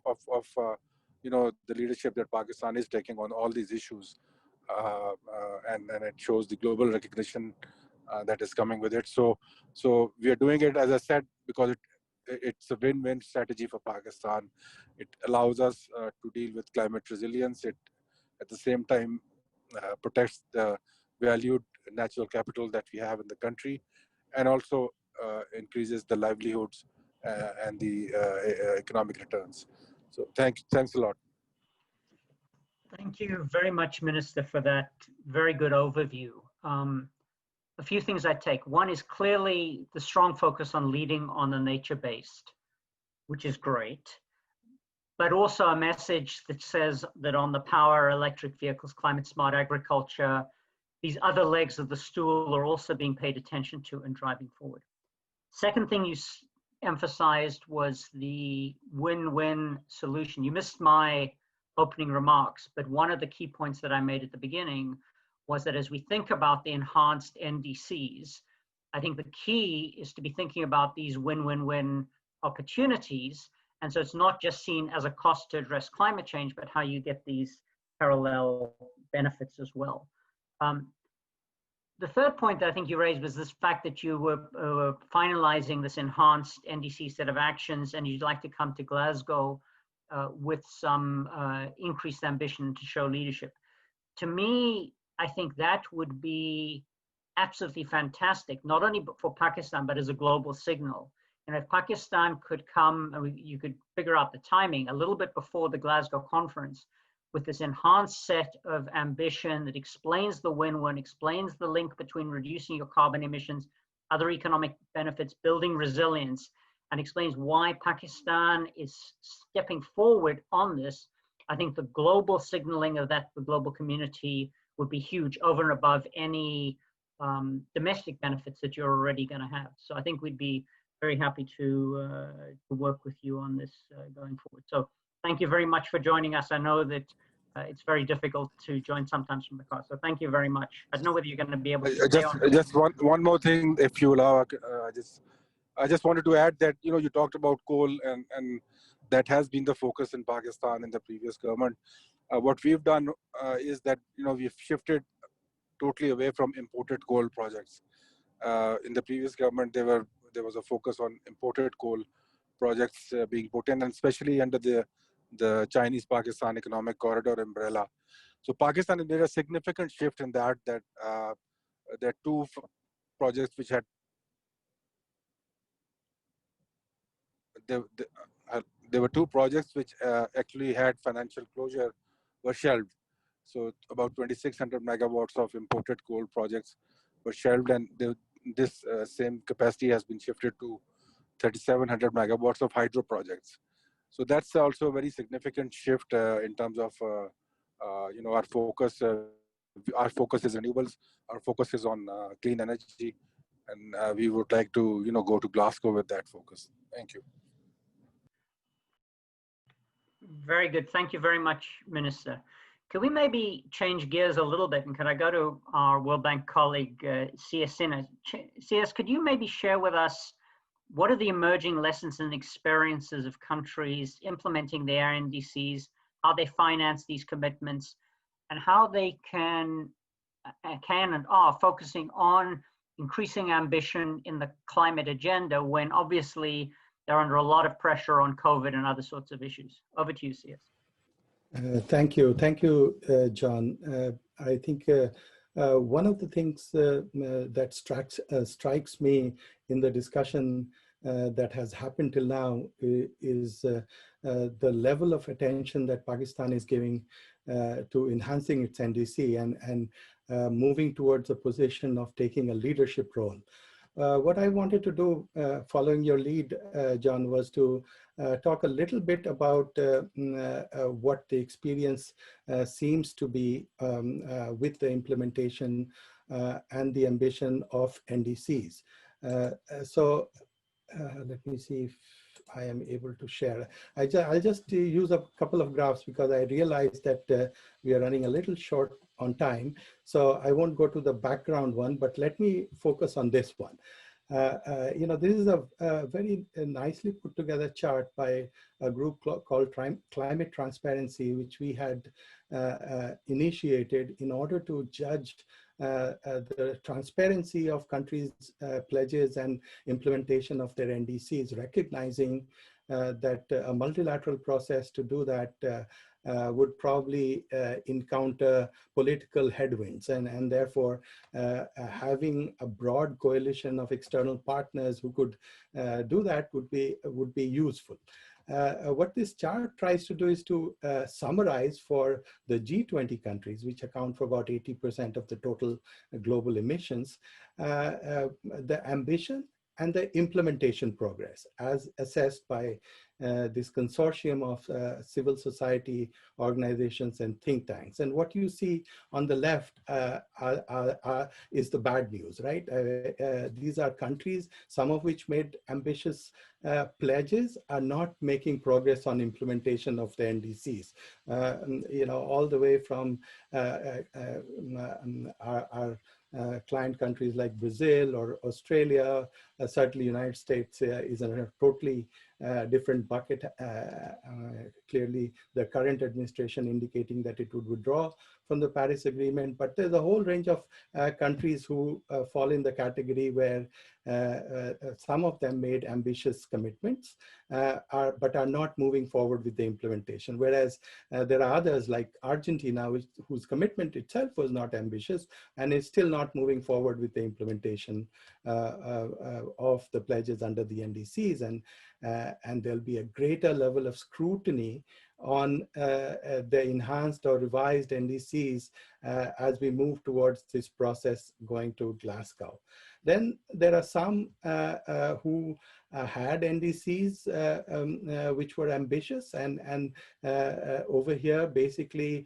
the leadership that Pakistan is taking on all these issues, and it shows the global recognition that is coming with it. So we are doing it, as I said, because it's a win-win strategy for Pakistan. It allows us to deal with climate resilience. It, at the same time, protects the valued natural capital that we have in the country, and also increases the livelihoods and the economic returns. So thanks a lot. Thank you very much, Minister, for that very good overview. A few things I take. One is clearly the strong focus on leading on the nature-based, which is great, but also a message that says that on the power, electric vehicles, climate smart agriculture, these other legs of the stool are also being paid attention to and driving forward. Second thing you emphasized was the win-win solution. You missed my opening remarks, but one of the key points that I made at the beginning was that as we think about the enhanced NDCs, I think the key is to be thinking about these win-win-win opportunities. And so it's not just seen as a cost to address climate change, but how you get these parallel benefits as well. the third point that I think you raised was this fact that you were finalizing this enhanced NDC set of actions, and you'd like to come to Glasgow with some increased ambition to show leadership. To me, I think that would be absolutely fantastic, not only for Pakistan, but as a global signal. And if Pakistan could come, and you could figure out the timing a little bit before the Glasgow conference, with this enhanced set of ambition that explains the win-win, explains the link between reducing your carbon emissions, other economic benefits, building resilience, and explains why Pakistan is stepping forward on this, I think the global signaling of that, the global community, would be huge over and above any domestic benefits that you're already going to have. So I think we'd be very happy to work with you on this going forward. So thank you very much for joining us. I know that it's very difficult to join sometimes from the car. So thank you very much. I don't know whether you're going to be able to just one more thing, if you allow. I just wanted to add that, you talked about coal, and that has been the focus in Pakistan in the previous government. What we've done is that, we've shifted totally away from imported coal projects. In the previous government, there was a focus on imported coal projects being put in, and especially under the Chinese-Pakistan Economic Corridor umbrella. So Pakistan has made a significant shift in that there are two projects which had there were two projects which actually had financial closure were shelved. So about 2,600 megawatts of imported coal projects were shelved, and this same capacity has been shifted to 3,700 megawatts of hydro projects. So that's also a very significant shift in terms of our focus. Our focus is renewables. Our focus is on clean energy, and we would like to go to Glasgow with that focus. Thank you. Very good. Thank you very much, Minister. Can we maybe change gears a little bit, and can I go to our World Bank colleague, SINHA? CS, could you maybe share with us what are the emerging lessons and experiences of countries implementing their NDCs, how they finance these commitments, and how they can and are focusing on increasing ambition in the climate agenda when obviously they're under a lot of pressure on COVID and other sorts of issues? Over to you, CS. Thank you, John. I think one of the things that strikes me in the discussion that has happened till now is the level of attention that Pakistan is giving to enhancing its NDC and moving towards a position of taking a leadership role. What I wanted to do, following your lead, John, was to talk a little bit about what the experience seems to be with the implementation and the ambition of NDCs. Let me see if I am able to share. I'll just use a couple of graphs because I realized that we are running a little short on time. So I won't go to the background one, but let me focus on this one. This is a very nicely put together chart by a group called Climate Transparency, which we had initiated in order to judge the transparency of countries' pledges and implementation of their NDCs, recognizing that a multilateral process to do that would probably encounter political headwinds, and therefore having a broad coalition of external partners who could do that would be useful. What this chart tries to do is to summarize for the G20 countries, which account for about 80% of the total global emissions, the ambition and the implementation progress as assessed by this consortium of civil society organizations and think tanks. And what you see on the left is the bad news, right? These are countries, some of which made ambitious pledges, are not making progress on implementation of the NDCs. All the way from our client countries like Brazil or Australia, certainly United States is in a totally different bucket. Clearly, the current administration indicating that it would withdraw from the Paris Agreement, but there's a whole range of countries who fall in the category where some of them made ambitious commitments, but are not moving forward with the implementation. Whereas there are others like Argentina, whose commitment itself was not ambitious and is still not moving forward with the implementation of the pledges under the NDCs. And there'll be a greater level of scrutiny on the enhanced or revised NDCs as we move towards this process going to Glasgow. Then there are some who had NDCs which were ambitious, and over here basically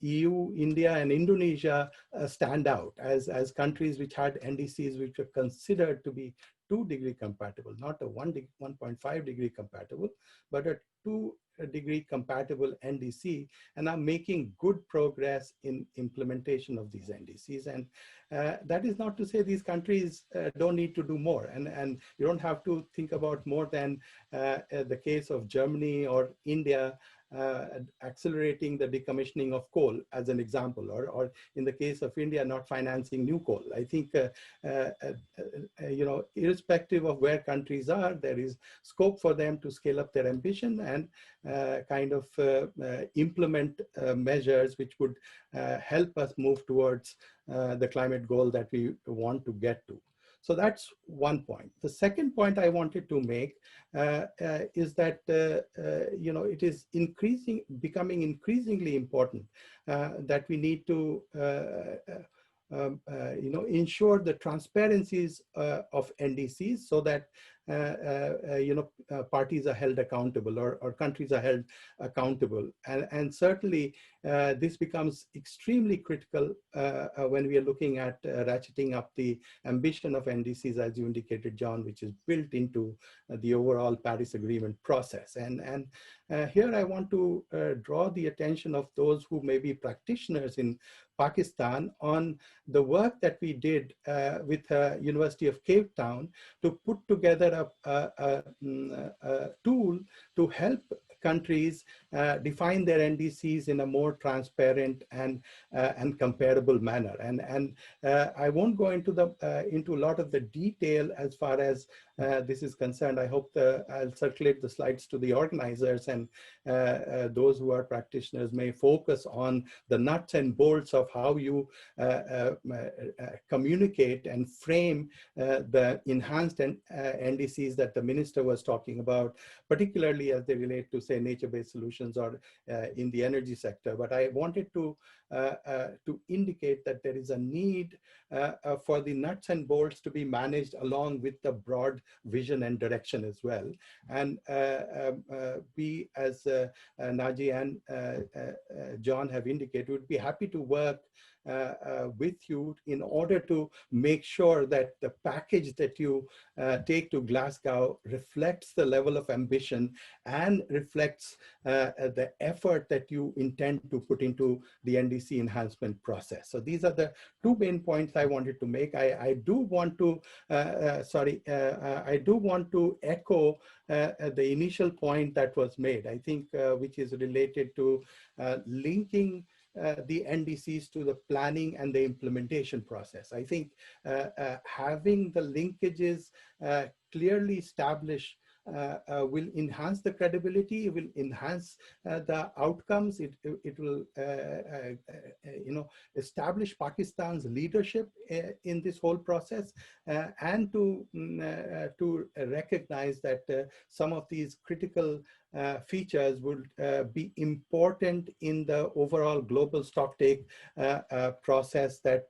EU, India and Indonesia stand out as countries which had NDCs which were considered to be 2-degree compatible, not a 1.5 degree compatible, but a 2-degree compatible NDC, and are making good progress in implementation of these NDCs. And that is not to say these countries don't need to do more, and you don't have to think about more than the case of Germany or India accelerating the decommissioning of coal as an example, or in the case of India, not financing new coal. I think, you know, irrespective of where countries are, there is scope for them to scale up their ambition and kind of implement measures which would help us move towards the climate goal that we want to get to. So that's one point. The second point I wanted to make is that you know, it is becoming increasingly important that we need to you know, ensure the transparencies of NDCs so that you know, parties are held accountable, or countries are held accountable. And certainly this becomes extremely critical when we are looking at ratcheting up the ambition of NDCs, as you indicated, John, which is built into the overall Paris Agreement process. And here I want to draw the attention of those who may be practitioners in Pakistan on the work that we did with University of Cape Town to put together a tool to help countries define their NDCs in a more transparent and comparable manner. And I won't go into a lot of the detail as far as this is concerned. I hope I'll circulate the slides to the organizers, and those who are practitioners may focus on the nuts and bolts of how you communicate and frame the enhanced NDCs that the minister was talking about, particularly as they relate to, say, nature-based solutions or in the energy sector. But I wanted to indicate that there is a need for the nuts and bolts to be managed along with the broad vision and direction as well. And we, as NAJY and John have indicated, would be happy to work with you in order to make sure that the package that you take to Glasgow reflects the level of ambition and reflects the effort that you intend to put into the NDC enhancement process. So these are the two main points I wanted to make. I do want to, I do want to echo the initial point that was made, I think, which is related to linking the NDCs to the planning and the implementation process. I think having the linkages clearly established will enhance the credibility, it will enhance the outcomes, it will you know, establish Pakistan's leadership in this whole process, and to recognize that some of these critical features would be important in the overall global stocktake process that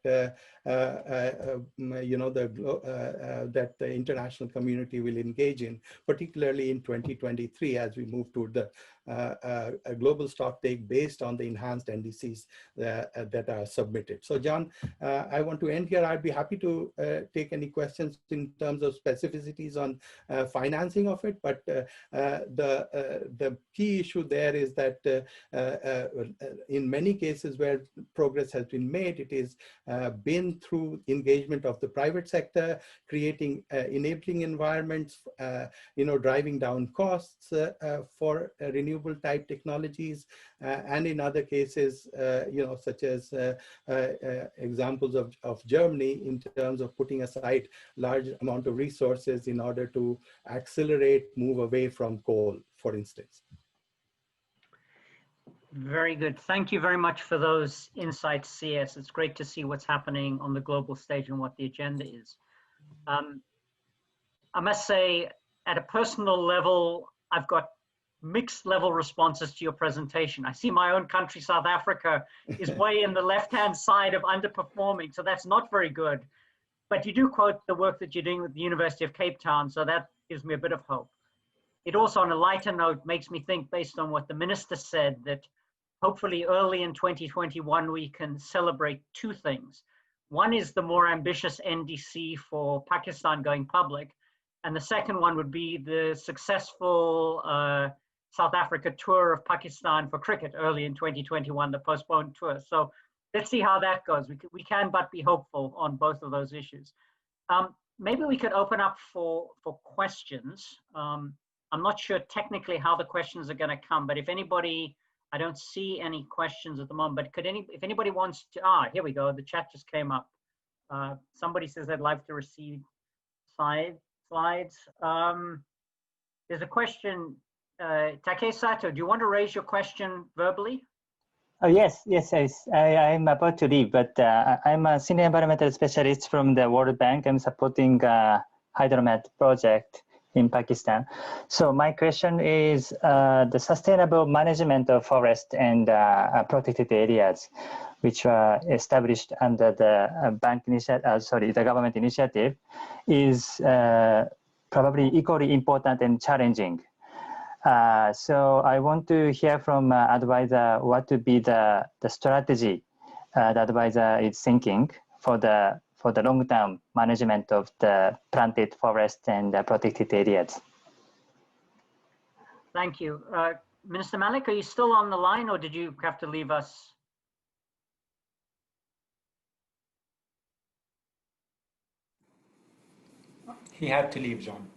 you know, that the international community will engage in, particularly in 2023 as we move toward the a global stocktake based on the enhanced NDCs that are submitted. So John, I want to end here. I'd be happy to take any questions in terms of specificities on financing of it, but the key issue there is that in many cases where progress has been made, it is been through engagement of the private sector, creating enabling environments, driving down costs for renewable type technologies, and in other cases, such as examples of Germany in terms of putting aside large amount of resources in order to accelerate move away from coal, for instance. Very good. Thank you very much for those insights, CS. It's great to see what's happening on the global stage and what the agenda is. I must say, at a personal level, I've got mixed level responses to your presentation. I see my own country, South Africa, is way in the left-hand side of underperforming, so that's not very good. But you do quote the work that you're doing with the University of Cape Town, so that gives me a bit of hope. It also, on a lighter note, makes me think, based on what the minister said, that hopefully early in 2021, we can celebrate two things. One is the more ambitious NDC for Pakistan going public, and the second one would be the successful South Africa tour of Pakistan for cricket early in 2021, the postponed tour. So let's see how that goes. We can but be hopeful on both of those issues. Maybe we could open up for questions. I'm not sure technically how the questions are going to come, but if anybody, I don't see any questions at the moment, but if anybody wants to, here we go, the chat just came up. Somebody says they'd like to receive slides. There's a question, Take Sato, do you want to raise your question verbally? Oh, yes, I'm about to leave, but I'm a senior environmental specialist from the World Bank. I'm supporting Hydromet project in Pakistan. So my question is the sustainable management of forest and protected areas, which were established under the the government initiative, is probably equally important and challenging. So I want to hear from advisor what would be the strategy the advisor is thinking for the long-term management of the planted forest and protected areas. Thank you. Minister Malik, are you still on the line or did you have to leave us? He had to leave, John.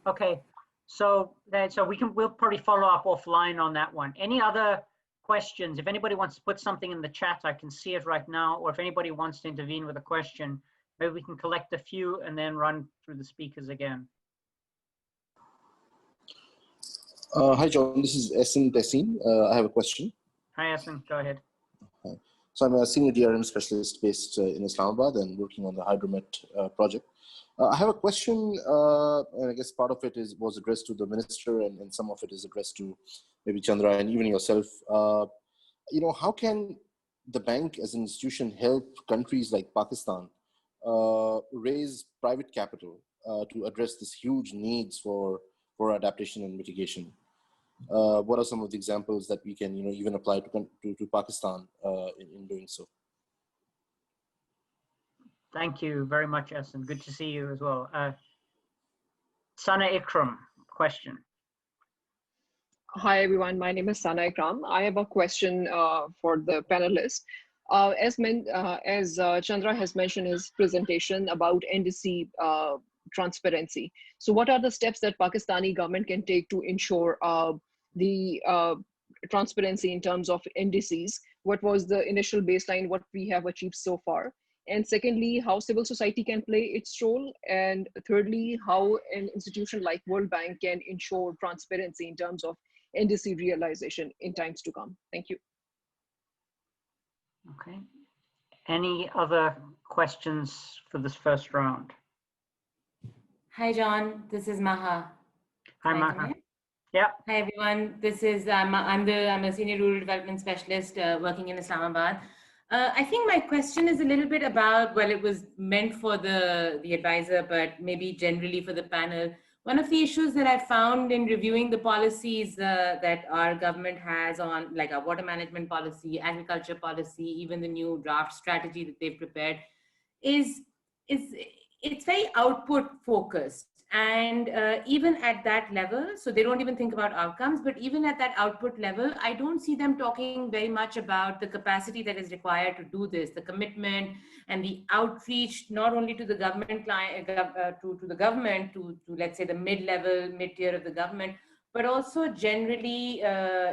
Okay, so we'll probably follow up offline on that one. Any other questions? If anybody wants to put something in the chat, I can see it right now, or if anybody wants to intervene with a question, maybe we can collect a few and then run through the speakers again. Hi, John. This is Essen Tessin. I have a question. Hi, Essen. Go ahead. Hi. So I'm a senior DRM specialist based in Islamabad and working on the Hydromet project. I have a question, and I guess part of it was addressed to the minister, and some of it is addressed to maybe Chandra and even yourself. How can the bank as an institution help countries like Pakistan raise private capital to address this huge needs for adaptation and mitigation? What are some of the examples that we can even apply to Pakistan in doing so? Thank you very much, Essen. Good to see you as well. Sana Ikram, question. Hi, everyone. My name is Sana Ikram. I have a question for the panelists. As Chandra has mentioned in his presentation about NDC transparency. So what are the steps that Pakistani government can take to ensure the transparency in terms of NDCs? What was the initial baseline, what we have achieved so far? And secondly, how civil society can play its role? And thirdly, how an institution like World Bank can ensure transparency in terms of NDC realization in times to come? Thank you. Okay. Any other questions for this first round? Hi, John. This is Maha. Hi, Maha. Yeah. Hi, everyone. This is I'm a senior rural development specialist working in Islamabad. I think my question is a little bit about, well, it was meant for the advisor, but maybe generally for the panel. one of the issues that I found in reviewing the policies that our government has on, like our water management policy, agriculture policy, even the new draft strategy that they've prepared, is it's very output focused. And even at that level, so they don't even think about outcomes, but even at that output level, I don't see them talking very much about the capacity that is required to do this, the commitment and the outreach, not only to the government client, to the government, to let's say the mid-level, mid-tier of the government, but also generally,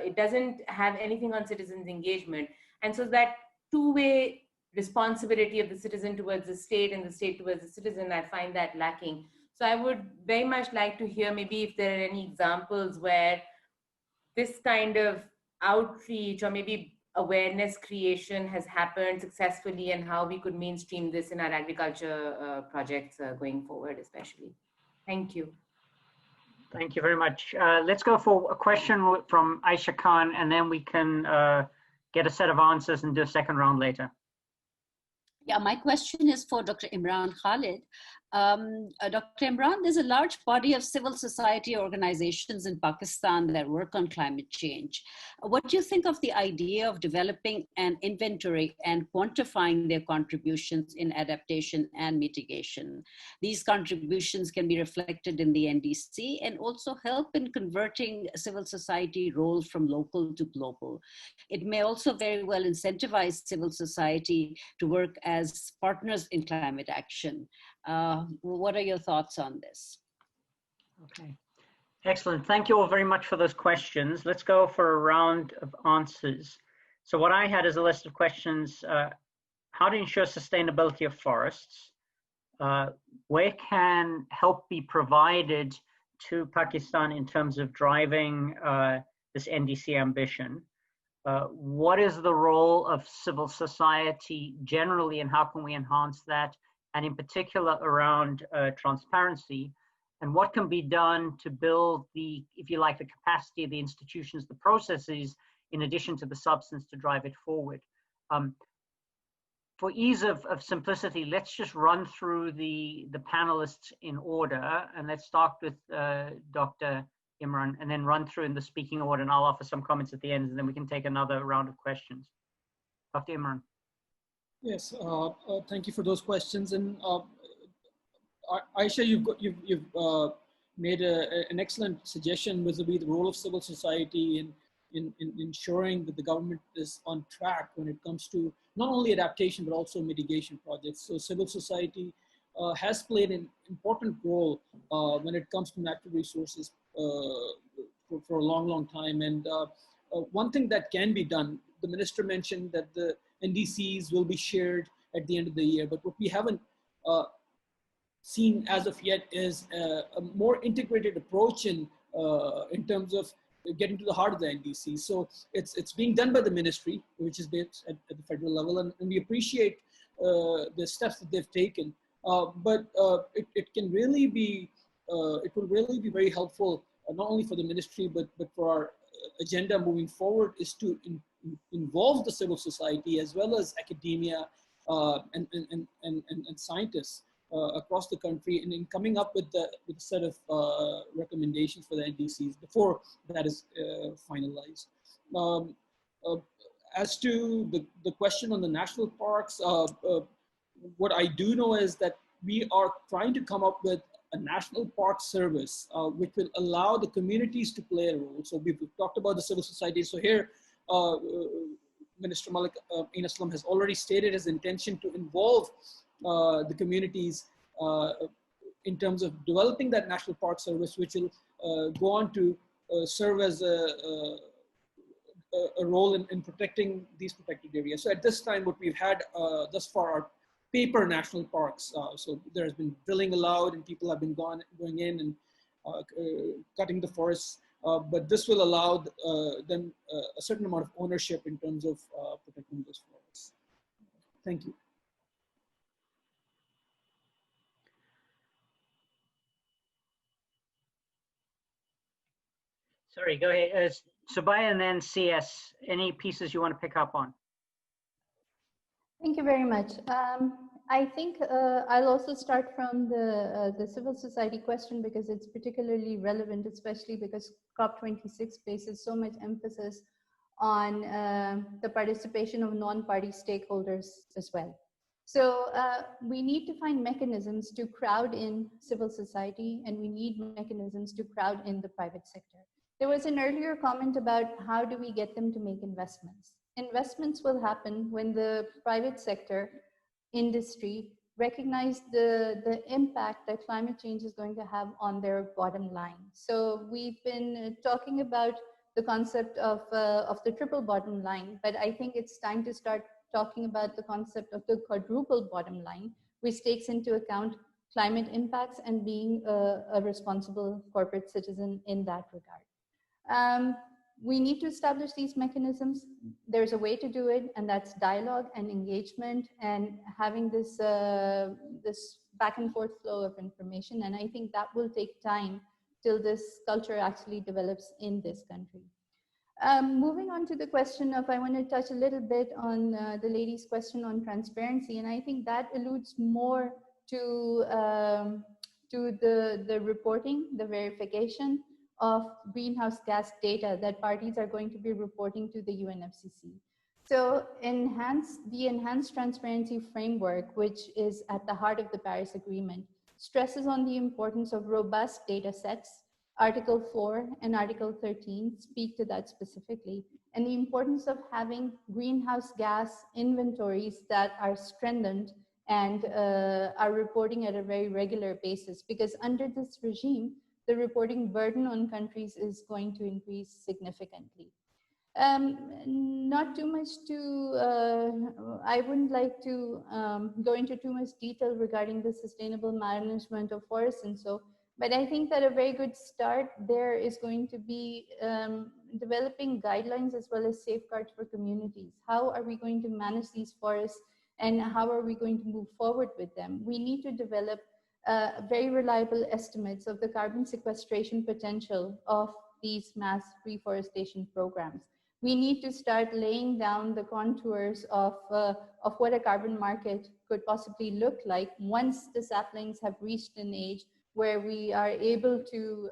it doesn't have anything on citizens' engagement. And so that two-way responsibility of the citizen towards the state and the state towards the citizen, I find that lacking. So I would very much like to hear maybe if there are any examples where this kind of outreach or maybe awareness creation has happened successfully, and how we could mainstream this in our agriculture projects going forward, especially. Thank you. Thank you very much. Let's go for a question from Aisha Khan, and then we can get a set of answers and do a second round later. Yeah, my question is for Dr. Imran Khalid. Dr. Imran, there's a large body of civil society organizations in Pakistan that work on climate change. What do you think of the idea of developing an inventory and quantifying their contributions in adaptation and mitigation? These contributions can be reflected in the NDC and also help in converting civil society role from local to global. It may also very well incentivize civil society to work as partners in climate action. What are your thoughts on this? Okay, excellent. Thank you all very much for those questions. Let's go for a round of answers. So what I had is a list of questions: how to ensure sustainability of forests, where can help be provided to Pakistan in terms of driving this NDC ambition, what is the role of civil society generally and how can we enhance that, and in particular around transparency, and what can be done to build the, if you like, the capacity of the institutions, the processes, in addition to the substance to drive it forward. For ease of simplicity, let's just run through the panelists in order, and let's start with Dr. Imran, and then run through in the speaking order, and I'll offer some comments at the end, and then we can take another round of questions. Dr. Imran. Yes, thank you for those questions. And Aisha, you've made an excellent suggestion vis-a-vis the role of civil society in ensuring that the government is on track when it comes to not only adaptation but also mitigation projects. So civil society has played an important role when it comes to natural resources for a long time. And one thing that can be done, the minister mentioned that the NDCs will be shared at the end of the year, but what we haven't seen as of yet is a more integrated approach in terms of getting to the heart of the NDC. So it's being done by the ministry, which is based at the federal level, and we appreciate the steps that they've taken. But it can really be, it will really be very helpful, not only for the ministry, but for our agenda moving forward, is to involve the civil society as well as academia and scientists across the country in coming up with a set of recommendations for the NDCs before that is finalized. As to the question on the national parks, what I do know is that we are trying to come up with a national park service which will allow the communities to play a role. So we've talked about the civil society. So here, Minister Malik ASLAM has already stated his intention to involve the communities in terms of developing that national park service, which will go on to serve as a role in protecting these protected areas. So at this time, what we've had thus far are paper national parks. So there has been drilling allowed and people have been going in and cutting the forests. But this will allow them a certain amount of ownership in terms of protecting those forests. Thank you. Sorry, go ahead. SOBIAH and then CS, any pieces you want to pick up on? Thank you very much. I think I'll also start from the civil society question because it's particularly relevant, especially because COP26 places so much emphasis on the participation of non-party stakeholders as well. So we need to find mechanisms to crowd in civil society, and we need mechanisms to crowd in the private sector. There was an earlier comment about how do we get them to make investments. Investments will happen when the private sector, industry, recognize the impact that climate change is going to have on their bottom line. So we've been talking about the concept of the triple bottom line, but I think it's time to start talking about the concept of the quadruple bottom line, which takes into account climate impacts and being a responsible corporate citizen in that regard. We need to establish these mechanisms. There's a way to do it, and that's dialogue and engagement and having this, this back and forth flow of information. And I think that will take time till this culture actually develops in this country. Moving on to the question of, I want to touch a little bit on the lady's question on transparency, and I think that alludes more to the reporting, the verification of greenhouse gas data that parties are going to be reporting to the UNFCCC. So the enhanced transparency framework, which is at the heart of the Paris Agreement, stresses on the importance of robust data sets. Article 4 and Article 13 speak to that specifically, and the importance of having greenhouse gas inventories that are strengthened and are reporting at a very regular basis, because under this regime, the reporting burden on countries is going to increase significantly. Not too much to, I wouldn't like to go into too much detail regarding the sustainable management of forests and so, but I think that a very good start there is going to be developing guidelines as well as safeguards for communities. How are we going to manage these forests and how are we going to move forward with them? We need to develop very reliable estimates of the carbon sequestration potential of these mass reforestation programs. We need to start laying down the contours of what a carbon market could possibly look like once the saplings have reached an age where we are able to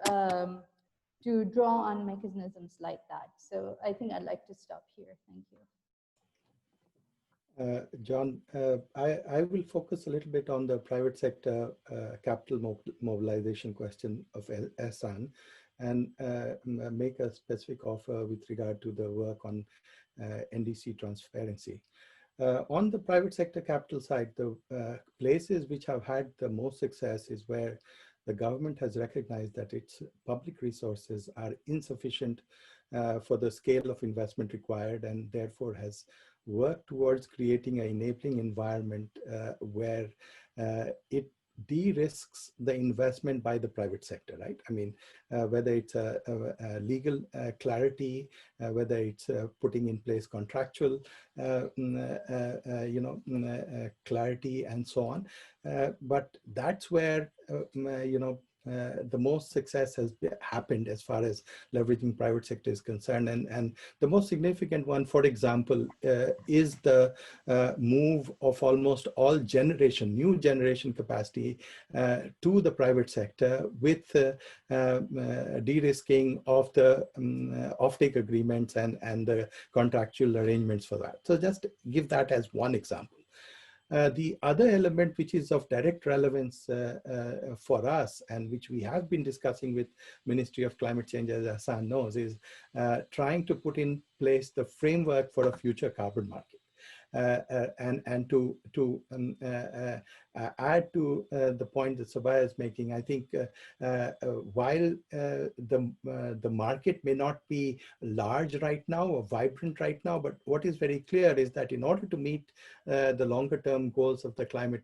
draw on mechanisms like that. So I think I'd like to stop here. Thank you. John, I will focus a little bit on the private sector capital mobilization question of Ehsan and make a specific offer with regard to the work on NDC transparency. On the private sector capital side, the places which have had the most success is where the government has recognized that its public resources are insufficient for the scale of investment required, and therefore has work towards creating an enabling environment where it de-risks the investment by the private sector, right? I mean, whether it's a legal clarity, whether it's putting in place contractual, clarity and so on. But that's where, the most success has happened as far as leveraging private sector is concerned. And the most significant one, for example, is the move of almost all new generation capacity to the private sector with de-risking of the offtake agreements and the contractual arrangements for that. So just give that as one example. The other element which is of direct relevance for us and which we have been discussing with Ministry of Climate Change, as Ehsan knows, is trying to put in place the framework for a future carbon market. And to add to the point that SOBIAH is making, I think while the market may not be large right now or vibrant right now, but what is very clear is that in order to meet the longer term goals of the climate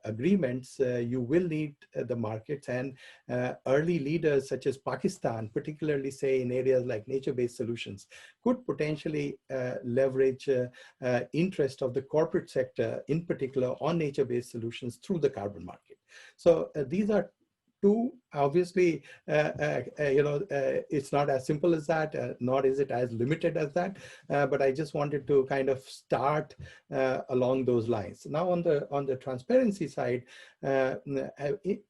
agreements, you will need the markets, and early leaders such as Pakistan, particularly say in areas like nature-based solutions, could potentially leverage interest of the corporate sector, in particular on nature-based solutions through the carbon market. So these are two obviously, it's not as simple as that, nor is it as limited as that. But I just wanted to kind of start along those lines. Now, on the transparency side,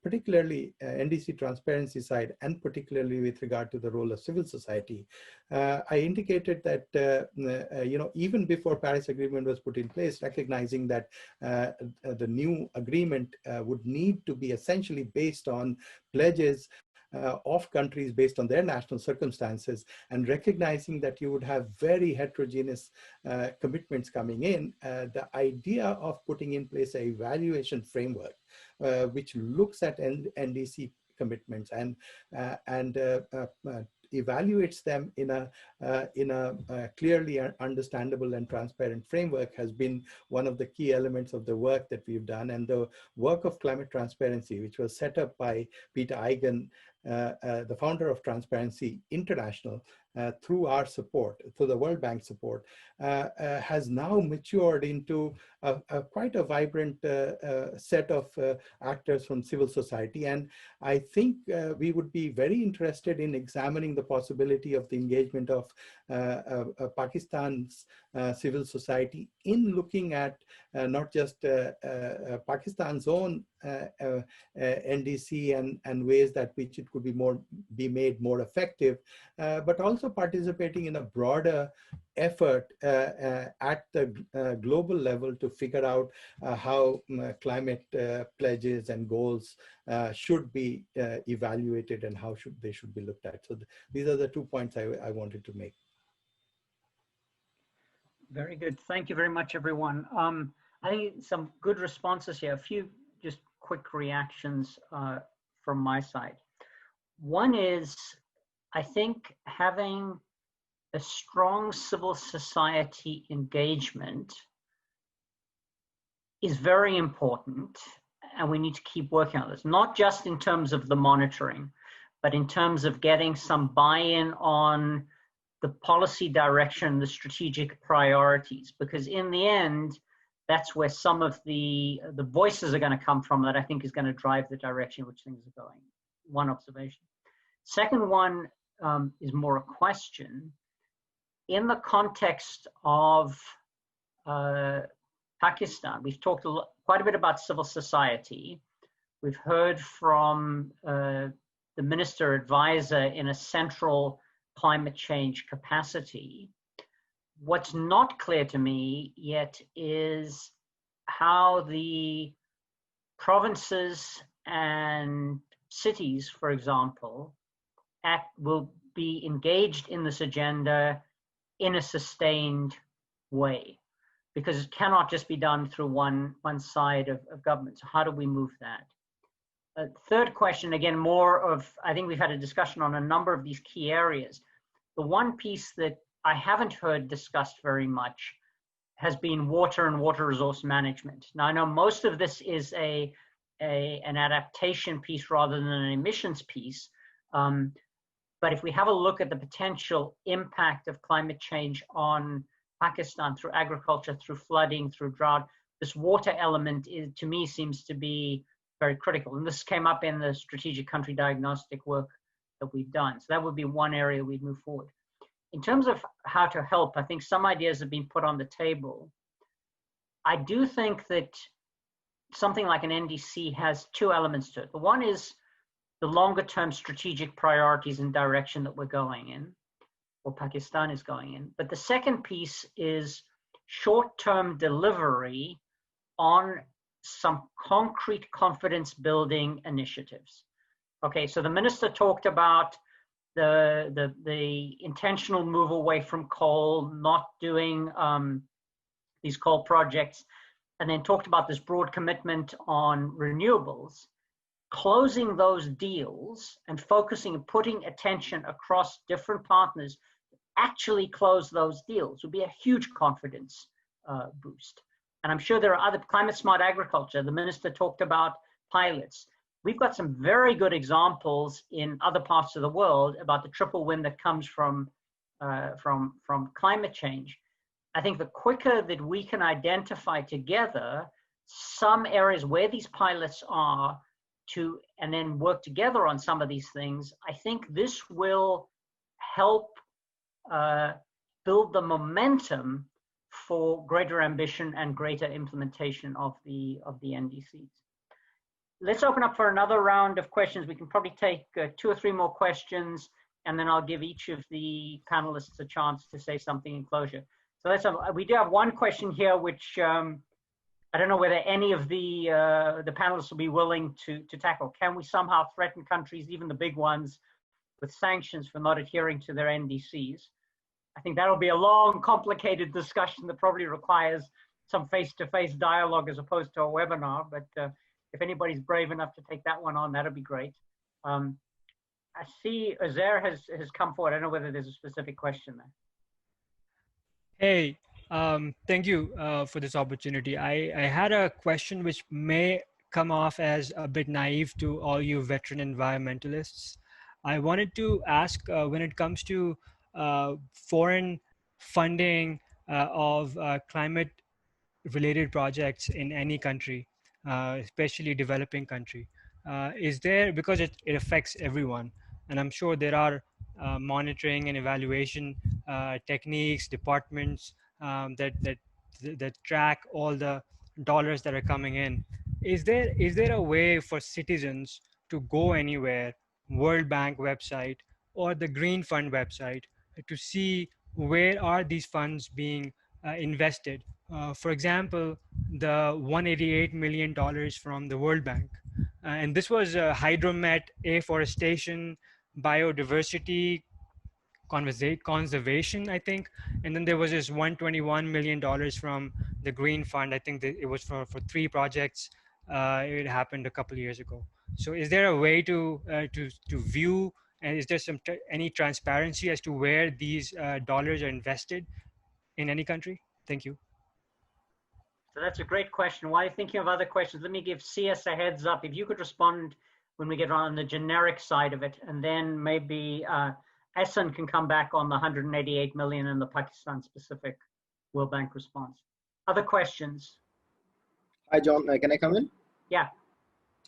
particularly NDC transparency side, and particularly with regard to the role of civil society, I indicated that even before Paris Agreement was put in place, recognizing that the new agreement would need to be essentially based on pledges of countries based on their national circumstances, and recognizing that you would have very heterogeneous commitments coming in, the idea of putting in place an evaluation framework which looks at NDC commitments and evaluates them in a clearly understandable and transparent framework has been one of the key elements of the work that we've done. And the work of climate transparency, which was set up by Peter Eigen, the founder of Transparency International, through our support, through the World Bank support, has now matured into quite a vibrant set of actors from civil society. And I think we would be very interested in examining the possibility of the engagement of Pakistan's civil society in looking at not just Pakistan's own NDC and ways that which it could be made more effective, but also participating in a broader effort at the global level to figure out how climate pledges and goals should be evaluated and how they should be looked at. So these are the 2 points I wanted to make. Very good. Thank you very much, everyone. I think some good responses here. A few just quick reactions from my side. One is, I think having a strong civil society engagement is very important, and we need to keep working on this, not just in terms of the monitoring, but in terms of getting some buy-in on the policy direction, the strategic priorities, because in the end, that's where some of the voices are going to come from that I think is going to drive the direction in which things are going. One observation. Second one is more a question. In the context of Pakistan, we've talked quite a bit about civil society. We've heard from the minister advisor in a central climate change capacity. What's not clear to me yet is how the provinces and cities, for example, will be engaged in this agenda in a sustained way, because it cannot just be done through one side of government. So how do we move that? Third question, again, more of, I think we've had a discussion on a number of these key areas. The one piece that I haven't heard discussed very much has been water and water resource management. Now, I know most of this is an adaptation piece rather than an emissions piece. But if we have a look at the potential impact of climate change on Pakistan through agriculture, through flooding, through drought, this water element to me seems to be very critical. And this came up in the strategic country diagnostic work that we've done. So that would be one area we'd move forward. In terms of how to help, I think some ideas have been put on the table. I do think that something like an NDC has two elements to it. The one is the longer term strategic priorities and direction that we're going in, or Pakistan is going in. But the second piece is short-term delivery on some concrete confidence building initiatives. Okay, so the minister talked about the intentional move away from coal, not doing these coal projects, and then talked about this broad commitment on renewables. Closing those deals and focusing and putting attention across different partners to actually close those deals would be a huge confidence boost. And I'm sure there are other, climate smart agriculture, the minister talked about pilots. We've got some very good examples in other parts of the world about the triple win that comes from climate change. I think the quicker that we can identify together some areas where these pilots are and then work together on some of these things, I think this will help build the momentum for greater ambition and greater implementation of the NDCs. Let's open up for another round of questions. We can probably take 2 or 3 more questions, and then I'll give each of the panelists a chance to say something in closure. So we do have one question here, which I don't know whether any of the panelists will be willing to tackle. Can we somehow threaten countries, even the big ones, with sanctions for not adhering to their NDCs? I think that'll be a long, complicated discussion that probably requires some face-to-face dialogue as opposed to a webinar, but if anybody's brave enough to take that one on, that'd be great. I see Azair has come forward. I don't know whether there's a specific question there. Hey, thank you for this opportunity. I had a question which may come off as a bit naive to all you veteran environmentalists. I wanted to ask when it comes to foreign funding of climate-related projects in any country, especially developing country, is there, because it affects everyone, and I'm sure there are monitoring and evaluation techniques, departments that track all the dollars that are coming in. Is there a way for citizens to go anywhere, World Bank website or the Green Fund website, to see where are these funds being invested? For example, the $188 million from the World Bank. And this was hydromet, afforestation, biodiversity, conservation, I think. And then there was this $121 million from the Green Fund. I think that it was for 3 projects. It happened a couple of years ago. So is there a way to view, and is there any transparency as to where these dollars are invested in any country? Thank you. So that's a great question. While you're thinking of other questions, let me give CS a heads up. If you could respond when we get on the generic side of it, and then maybe Ehsan can come back on the 188 million and the Pakistan specific World Bank response. Other questions? Hi, John. Can I come in? Yeah.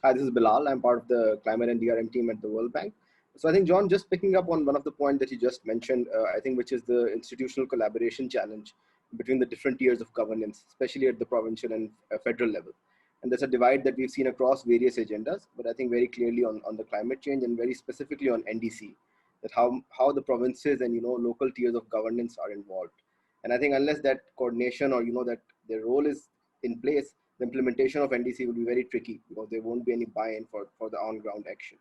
Hi, this is Bilal. I'm part of the climate and DRM team at the World Bank. So I think, John, just picking up on one of the points that you just mentioned, I think, which is the institutional collaboration challenge between the different tiers of governance, especially at the provincial and federal level. And there's a divide that we've seen across various agendas, but I think very clearly on the climate change and very specifically on NDC, that how the provinces and, local tiers of governance are involved. And I think unless that coordination or, that their role is in place, the implementation of NDC will be very tricky because there won't be any buy-in for the on-ground action.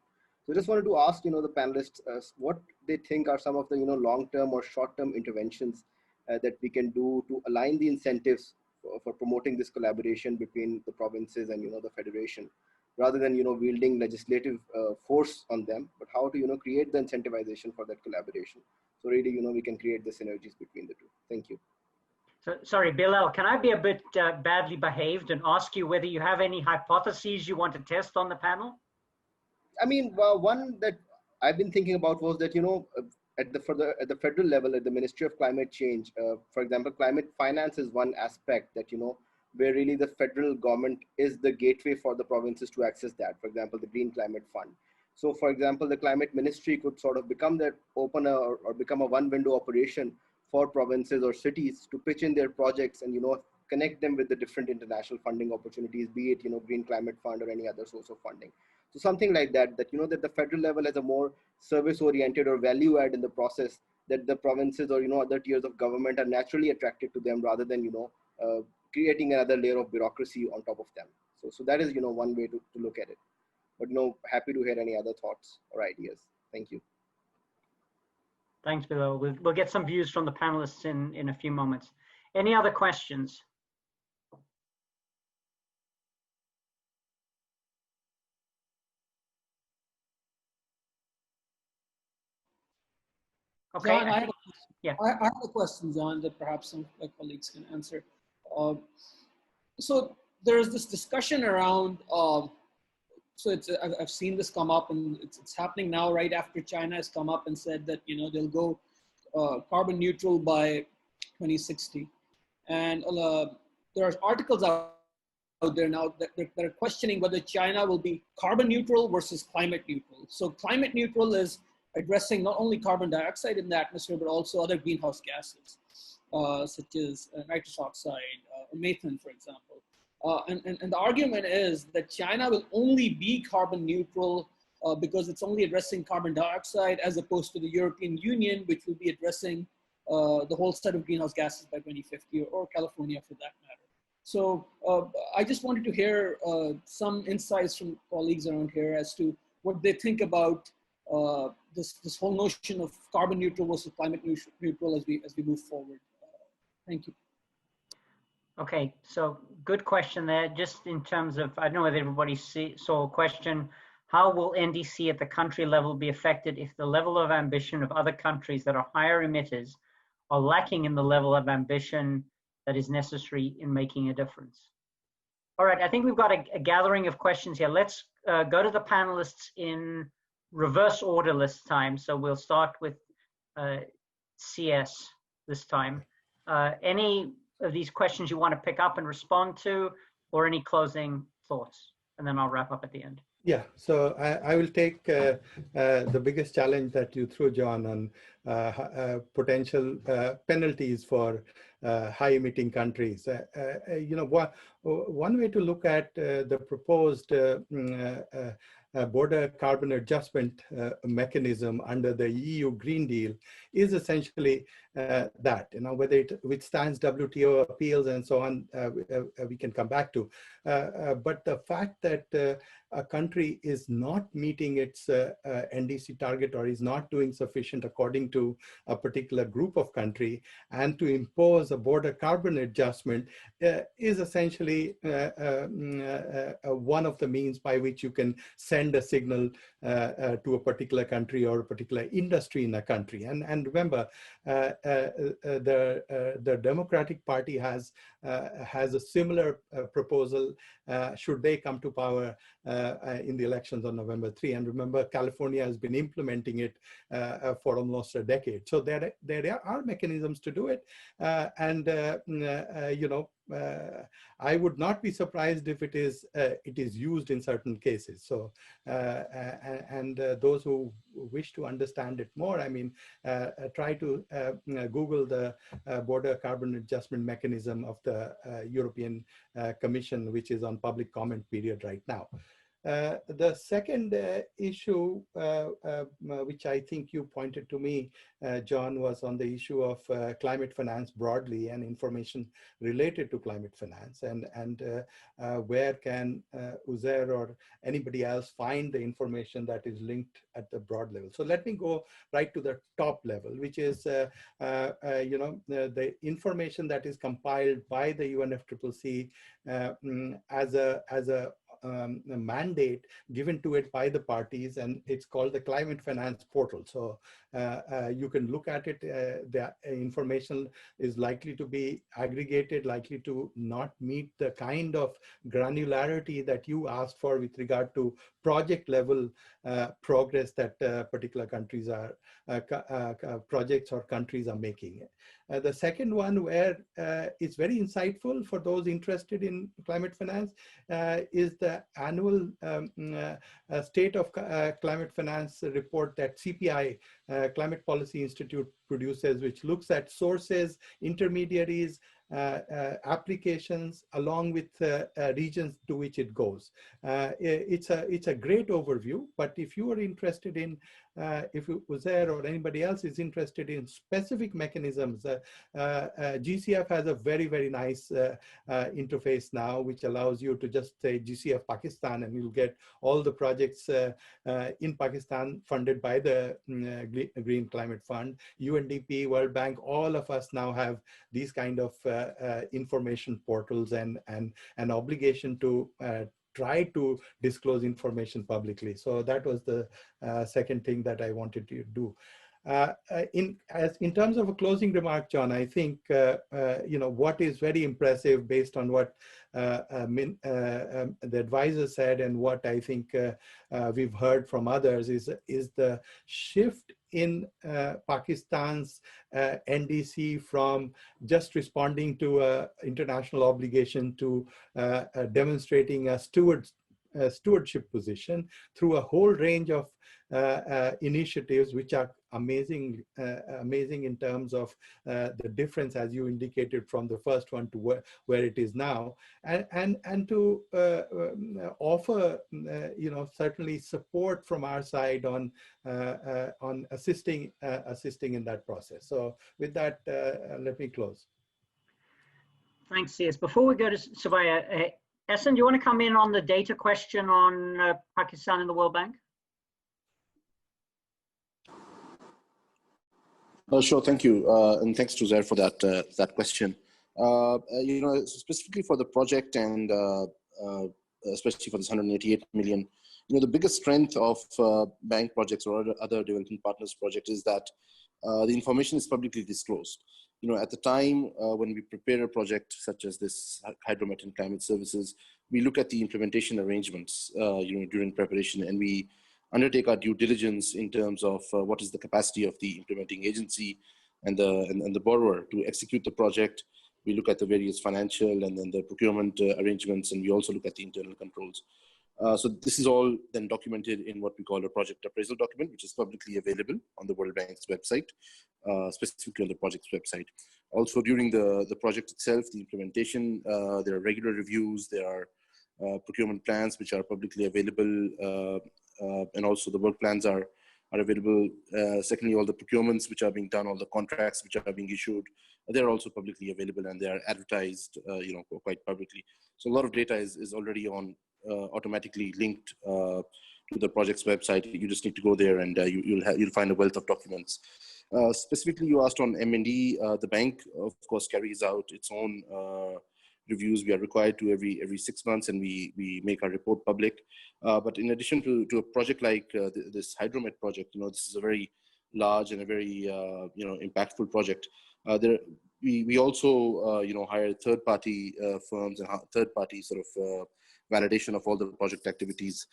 So I just wanted to ask, the panelists what they think are some of the, long-term or short-term interventions that we can do to align the incentives for promoting this collaboration between the provinces and, the federation, rather than, wielding legislative force on them, but how to, create the incentivization for that collaboration. So really, we can create the synergies between the two. Thank you. So, sorry, Bilal, can I be a bit badly behaved and ask you whether you have any hypotheses you want to test on the panel? I mean, one that I've been thinking about was that, at the federal level, at the Ministry of Climate Change, for example, climate finance is one aspect that, where really the federal government is the gateway for the provinces to access that. For example, the Green Climate Fund. So, for example, the Climate Ministry could sort of become that opener or become a one-window operation for provinces or cities to pitch in their projects and, connect them with the different international funding opportunities, be it, Green Climate Fund or any other source of funding. So something like that, that the federal level has a more service-oriented or value add in the process, that the provinces or, other tiers of government are naturally attracted to them rather than, creating another layer of bureaucracy on top of them. So that is, one way to look at it. But, happy to hear any other thoughts or ideas. Thank you. Thanks, Bilal. We'll get some views from the panelists in a few moments. Any other questions? Okay. John, I have a question, John, that perhaps some of my colleagues can answer. So there's this discussion around, I've seen this come up, and it's happening now right after China has come up and said that, they'll go carbon neutral by 2060. And there are articles out out there now that are questioning whether China will be carbon neutral versus climate neutral. So climate neutral is addressing not only carbon dioxide in the atmosphere, but also other greenhouse gases, such as nitrous oxide, methane, for example. And the argument is that China will only be carbon neutral because it's only addressing carbon dioxide, as opposed to the European Union, which will be addressing the whole set of greenhouse gases by 2050, or California for that matter. So I just wanted to hear some insights from colleagues around here as to what they think about this whole notion of carbon neutral versus climate neutral as we move forward. Thank you. Okay, so good question there. Just in terms of, I don't know whether everybody saw a question, how will NDC at the country level be affected if the level of ambition of other countries that are higher emitters are lacking in the level of ambition that is necessary in making a difference? All right, I think we've got a gathering of questions here. Let's go to the panelists in reverse order this time. So we'll start with CS this time. Any of these questions you want to pick up and respond to, or any closing thoughts? And then I'll wrap up at the end. Yeah, so I will take the biggest challenge that you threw, John, on potential penalties for high emitting countries. You know, one way to look at the proposed border carbon adjustment mechanism under the EU Green Deal is essentially that, you know, whether it withstands WTO appeals and so on, we can come back to. But the fact that a country is not meeting its NDC target or is not doing sufficient according to a particular group of country, and to impose a border carbon adjustment is essentially one of the means by which you can send a signal to a particular country or a particular industry in a country. And remember, the Democratic Party has a similar proposal should they come to power in the elections on November 3. And remember, California has been implementing it for almost a decade. So there are mechanisms to do it. You know, I would not be surprised if it is used in certain cases. So those who wish to understand it more, I mean, try to Google the border carbon adjustment mechanism of the European Commission, which is on public comment period right now. The second issue, which I think you pointed to me, John, was on the issue of climate finance broadly and information related to climate finance, and where can Uzair or anybody else find the information that is linked at the broad level. So let me go right to the top level, which is you know, the information that is compiled by the UNFCCC as a mandate given to it by the parties, and it's called the Climate Finance Portal. So you can look at it. The information is likely to be aggregated, likely to not meet the kind of granularity that you asked for with regard to project level progress that particular countries are, projects or countries are making. The second one, where it's very insightful for those interested in climate finance, is the annual State of Climate Finance report that CPI, Climate Policy Institute, produces, which looks at sources, intermediaries, applications, along with regions to which it goes. It's a great overview, but if you are interested in, if Uzair or anybody else is interested in specific mechanisms, GCF has a very, very nice interface now, which allows you to just say GCF Pakistan, and you'll get all the projects in Pakistan funded by the Green Climate Fund, UNDP, World Bank. All of us now have these kind of information portals and an obligation to try to disclose information publicly. So that was the second thing that I wanted to do. In terms of a closing remark, John, I think you know, what is very impressive based on what the advisor said and what I think we've heard from others is the shift in Pakistan's NDC from just responding to an international obligation to demonstrating a stewardship position through a whole range of initiatives which are amazing in terms of the difference, as you indicated, from the first one to where it is now, and to offer certainly support from our side on assisting in that process. So with that, let me close. Thanks, CS. Before we go to SOBIAH, Ehsan, do you want to come in on the data question on Pakistan and the World Bank? Sure, thank you, and thanks to Zair for that question. Specifically for the project and especially for this 188 million, the biggest strength of bank projects or other development partners projects is that the information is publicly disclosed. At the time when we prepare a project such as this Hydromet and Climate Services, we look at the implementation arrangements, during preparation, and we undertake our due diligence in terms of what is the capacity of the implementing agency and the borrower to execute the project. We look at the various financial and then the procurement arrangements, and we also look at the internal controls. So this is all then documented in what we call a project appraisal document, which is publicly available on the World Bank's website, specifically on the project's website. Also during the project itself, the implementation, there are regular reviews, there are procurement plans which are publicly available, and also the work plans are available. Secondly, all the procurements which are being done, all the contracts which are being issued, they're also publicly available and they are advertised, quite publicly. So a lot of data is already on automatically linked to the project's website. You just need to go there and you'll find a wealth of documents. Specifically, you asked on M&D. The bank, of course, carries out its own reviews. We are required to every 6 months, and we make our report public. But in addition to a project like this Hydromet project, this is a very large and a very impactful project. We also hire third-party firms and third-party sort of validation of all the project activities.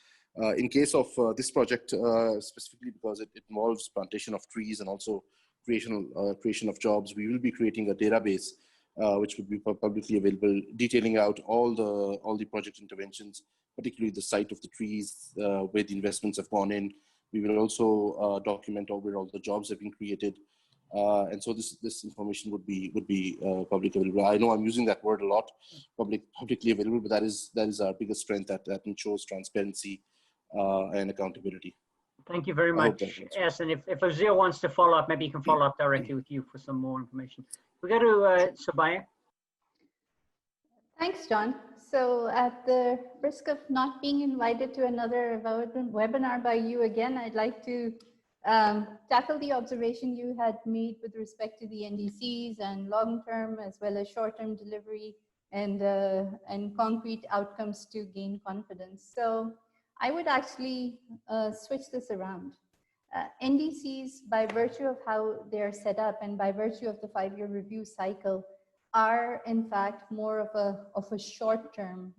In case of this project, specifically because it involves plantation of trees and also creation of jobs, we will be creating a database which would be publicly available, detailing out all the project interventions, particularly the site of the trees, where the investments have gone in. We will also document where all the jobs have been created. And so this information would be publicly available. I know I'm using that word a lot, publicly available, but that is our biggest strength, that ensures transparency and accountability. Thank you very much. Yes, and if Azir wants to follow up, maybe he can follow up directly with you for some more information. We go to SOBIAH. Thanks, John. So at the risk of not being invited to another webinar by you again, I'd like to tackle the observation you had made with respect to the NDCs and long-term as well as short-term delivery and concrete outcomes to gain confidence. So I would actually switch this around. NDCs, by virtue of how they're set up and by virtue of the 5-year review cycle, are in fact more of a short-term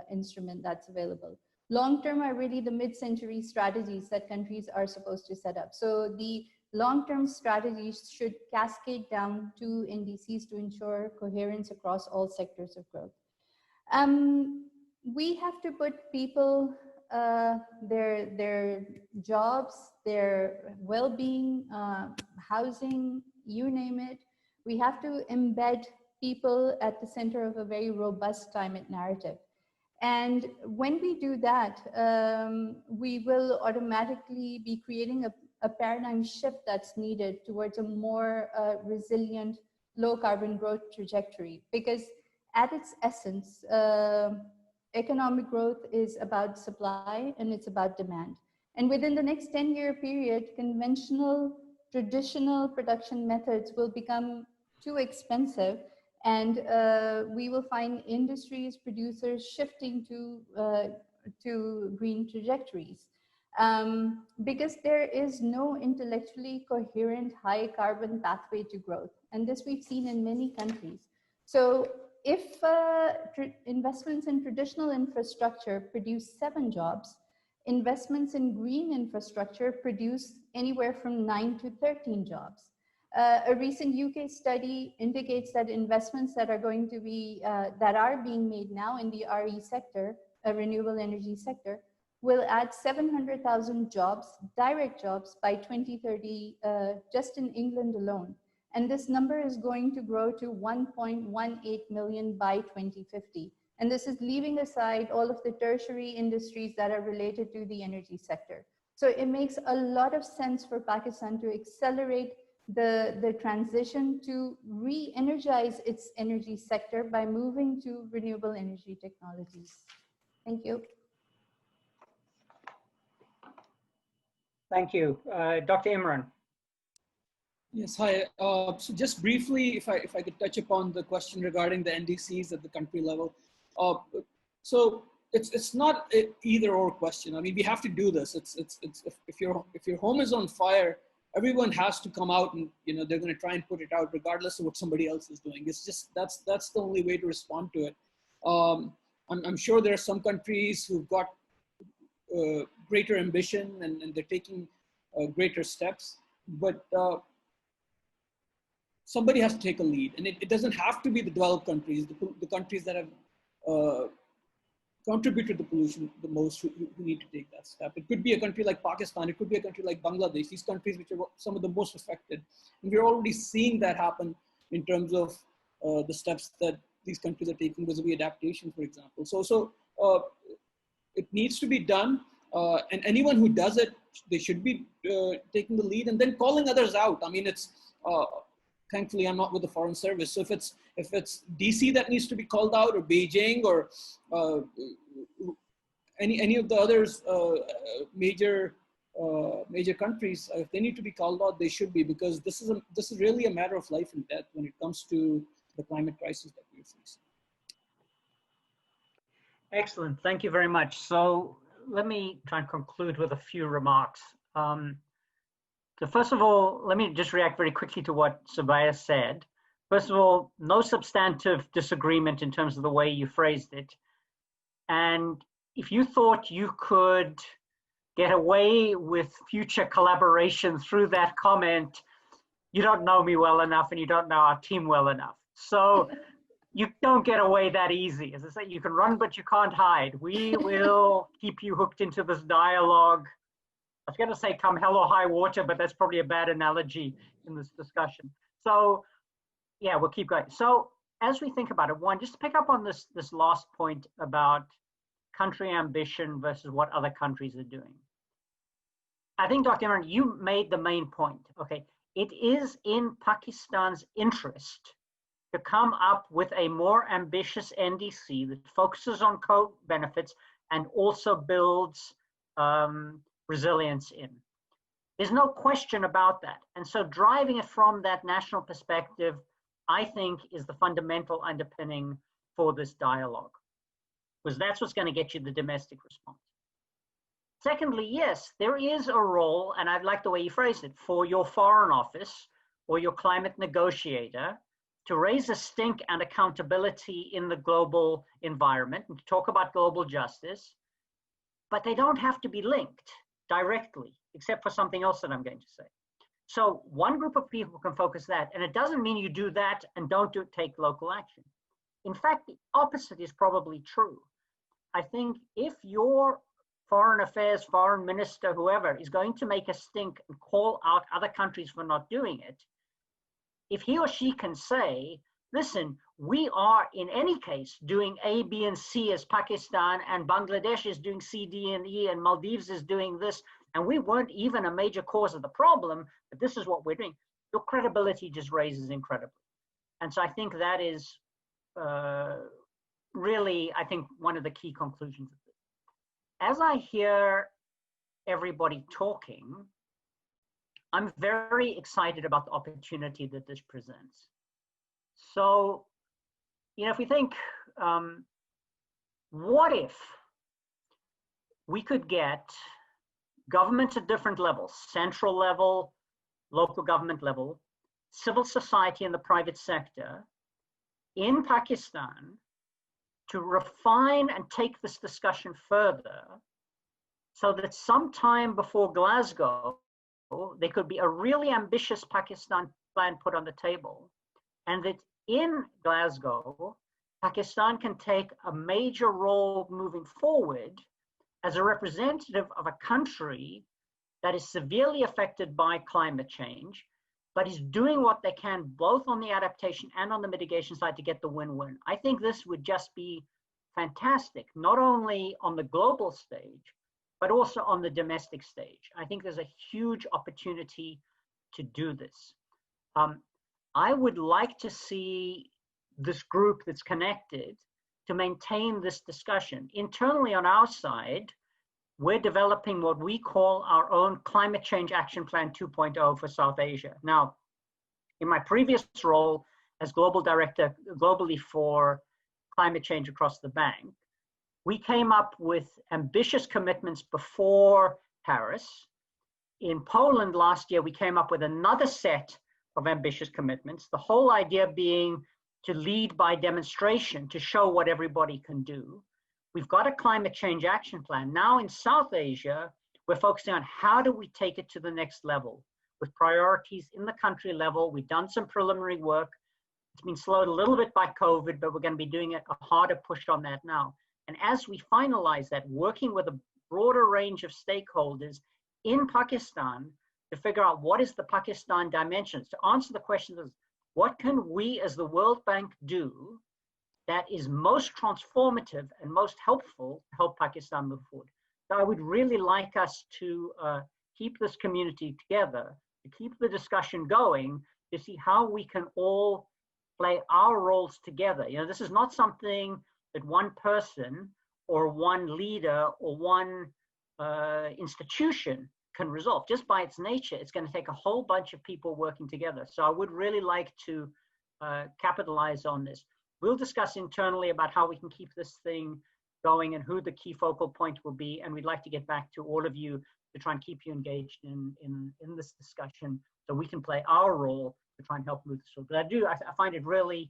instrument that's available. Long-term are really the mid-century strategies that countries are supposed to set up. So the long-term strategies should cascade down to NDCs to ensure coherence across all sectors of growth. We have to put people, their jobs, their well-being, housing, you name it. We have to embed people at the center of a very robust climate narrative. And when we do that, we will automatically be creating a paradigm shift that's needed towards a more resilient, low carbon growth trajectory. Because at its essence, economic growth is about supply and it's about demand. And within the next 10-year period, conventional, traditional production methods will become too expensive, and we will find industries, producers shifting to green trajectories. Because there is no intellectually coherent high carbon pathway to growth. And this we've seen in many countries. So if investments in traditional infrastructure produce 7 jobs, investments in green infrastructure produce anywhere from 9 to 13 jobs. A recent UK study indicates that investments that are going to be, that are being made now in the RE sector, renewable energy sector, will add 700,000 jobs, direct jobs, by 2030, just in England alone. And this number is going to grow to 1.18 million by 2050. And this is leaving aside all of the tertiary industries that are related to the energy sector. So it makes a lot of sense for Pakistan to accelerate the transition to re-energize its energy sector by moving to renewable energy technologies. Thank you. Thank you. Dr. Imran. Yes, hi. So just briefly, if I could touch upon the question regarding the NDCs at the country level. So it's not an either or question. I mean, we have to do this. If your home is on fire, everyone has to come out and, you know, they're going to try and put it out regardless of what somebody else is doing. It's just, that's the only way to respond to it. I'm sure there are some countries who've got greater ambition and they're taking greater steps, but somebody has to take a lead, and it doesn't have to be the developed countries, the countries that have contributed to pollution the most who need to take that step. It could be a country like Pakistan, it could be a country like Bangladesh, these countries which are some of the most affected. And we're already seeing that happen in terms of the steps that these countries are taking vis-a-vis adaptation, for example. So it needs to be done, and anyone who does it, they should be taking the lead and then calling others out. I mean, it's, thankfully, I'm not with the Foreign Service. So if it's DC that needs to be called out, or Beijing, or any of the others major countries, if they need to be called out, they should be, because this is really a matter of life and death when it comes to the climate crisis that we're facing. Excellent. Thank you very much. So let me try and conclude with a few remarks. So first of all, let me just react very quickly to what SOBIAH said. First of all, no substantive disagreement in terms of the way you phrased it. And if you thought you could get away with future collaboration through that comment, you don't know me well enough and you don't know our team well enough. So you don't get away that easy. As I say, you can run, but you can't hide. We will keep you hooked into this dialogue. I was going to say come hell or high water, but that's probably a bad analogy in this discussion. So yeah, we'll keep going. So as we think about it, one, just to pick up on this last point about country ambition versus what other countries are doing. I think, Dr. Imran, you made the main point. Okay, it is in Pakistan's interest to come up with a more ambitious NDC that focuses on co-benefits and also builds resilience in. There's no question about that. And so driving it from that national perspective, I think, is the fundamental underpinning for this dialogue, because that's what's going to get you the domestic response. Secondly, yes, there is a role, and I like the way you phrased it, for your foreign office or your climate negotiator to raise a stink and accountability in the global environment and to talk about global justice, but they don't have to be linked directly, except for something else that I'm going to say. So one group of people can focus that, and it doesn't mean you do that and don't take local action. In fact, the opposite is probably true. I think if your foreign affairs, foreign minister, whoever, is going to make a stink and call out other countries for not doing it, if he or she can say, listen, we are in any case doing A, B, and C as Pakistan, and Bangladesh is doing C, D, and E, and Maldives is doing this, and we weren't even a major cause of the problem, but this is what we're doing, your credibility just raises incredibly. And so I think that is really, I think, one of the key conclusions of this. As I hear everybody talking, I'm very excited about the opportunity that this presents. So, you know, if we think, what if we could get governments at different levels, central level, local government level, civil society and the private sector in Pakistan to refine and take this discussion further so that sometime before Glasgow, there could be a really ambitious Pakistan plan put on the table, and that in Glasgow, Pakistan can take a major role moving forward as a representative of a country that is severely affected by climate change, but is doing what they can both on the adaptation and on the mitigation side to get the win-win. I think this would just be fantastic, not only on the global stage, but also on the domestic stage. I think there's a huge opportunity to do this. I would like to see this group that's connected to maintain this discussion. Internally on our side, we're developing what we call our own Climate Change Action Plan 2.0 for South Asia. Now, in my previous role as Global Director globally for climate change across the bank, we came up with ambitious commitments before Paris. In Poland last year, we came up with another set of ambitious commitments, the whole idea being to lead by demonstration, to show what everybody can do. We've got a climate change action plan. Now in South Asia, we're focusing on how do we take it to the next level with priorities in the country level. We've done some preliminary work. It's been slowed a little bit by COVID, but we're going to be doing a harder push on that now. And as we finalize that, working with a broader range of stakeholders in Pakistan to figure out what is the Pakistan dimensions, to answer the question of what can we as the World Bank do that is most transformative and most helpful to help Pakistan move forward. So I would really like us to keep this community together, to keep the discussion going, to see how we can all play our roles together. You know, this is not something that one person or one leader or one institution can resolve. Just by its nature, it's going to take a whole bunch of people working together. So I would really like to capitalize on this. We'll discuss internally about how we can keep this thing going and who the key focal point will be. And we'd like to get back to all of you to try and keep you engaged in this discussion so we can play our role to try and help move this forward. But I find it really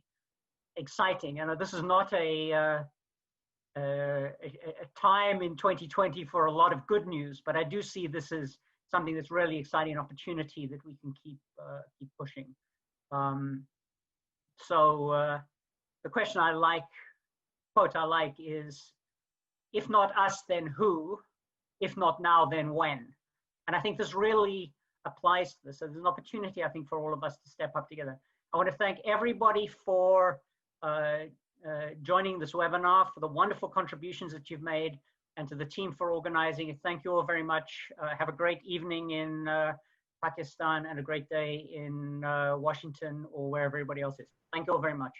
exciting. And this is not a time in 2020 for a lot of good news, but I do see this as something that's really exciting, an opportunity that we can keep pushing. The question quote I like is, if not us, then who? If not now, then when? And I think this really applies to this. So there's an opportunity, I think, for all of us to step up together. I want to thank everybody for joining this webinar, for the wonderful contributions that you've made, and to the team for organizing it. Thank you all very much. Have a great evening in Pakistan and a great day in Washington or wherever everybody else is. Thank you all very much.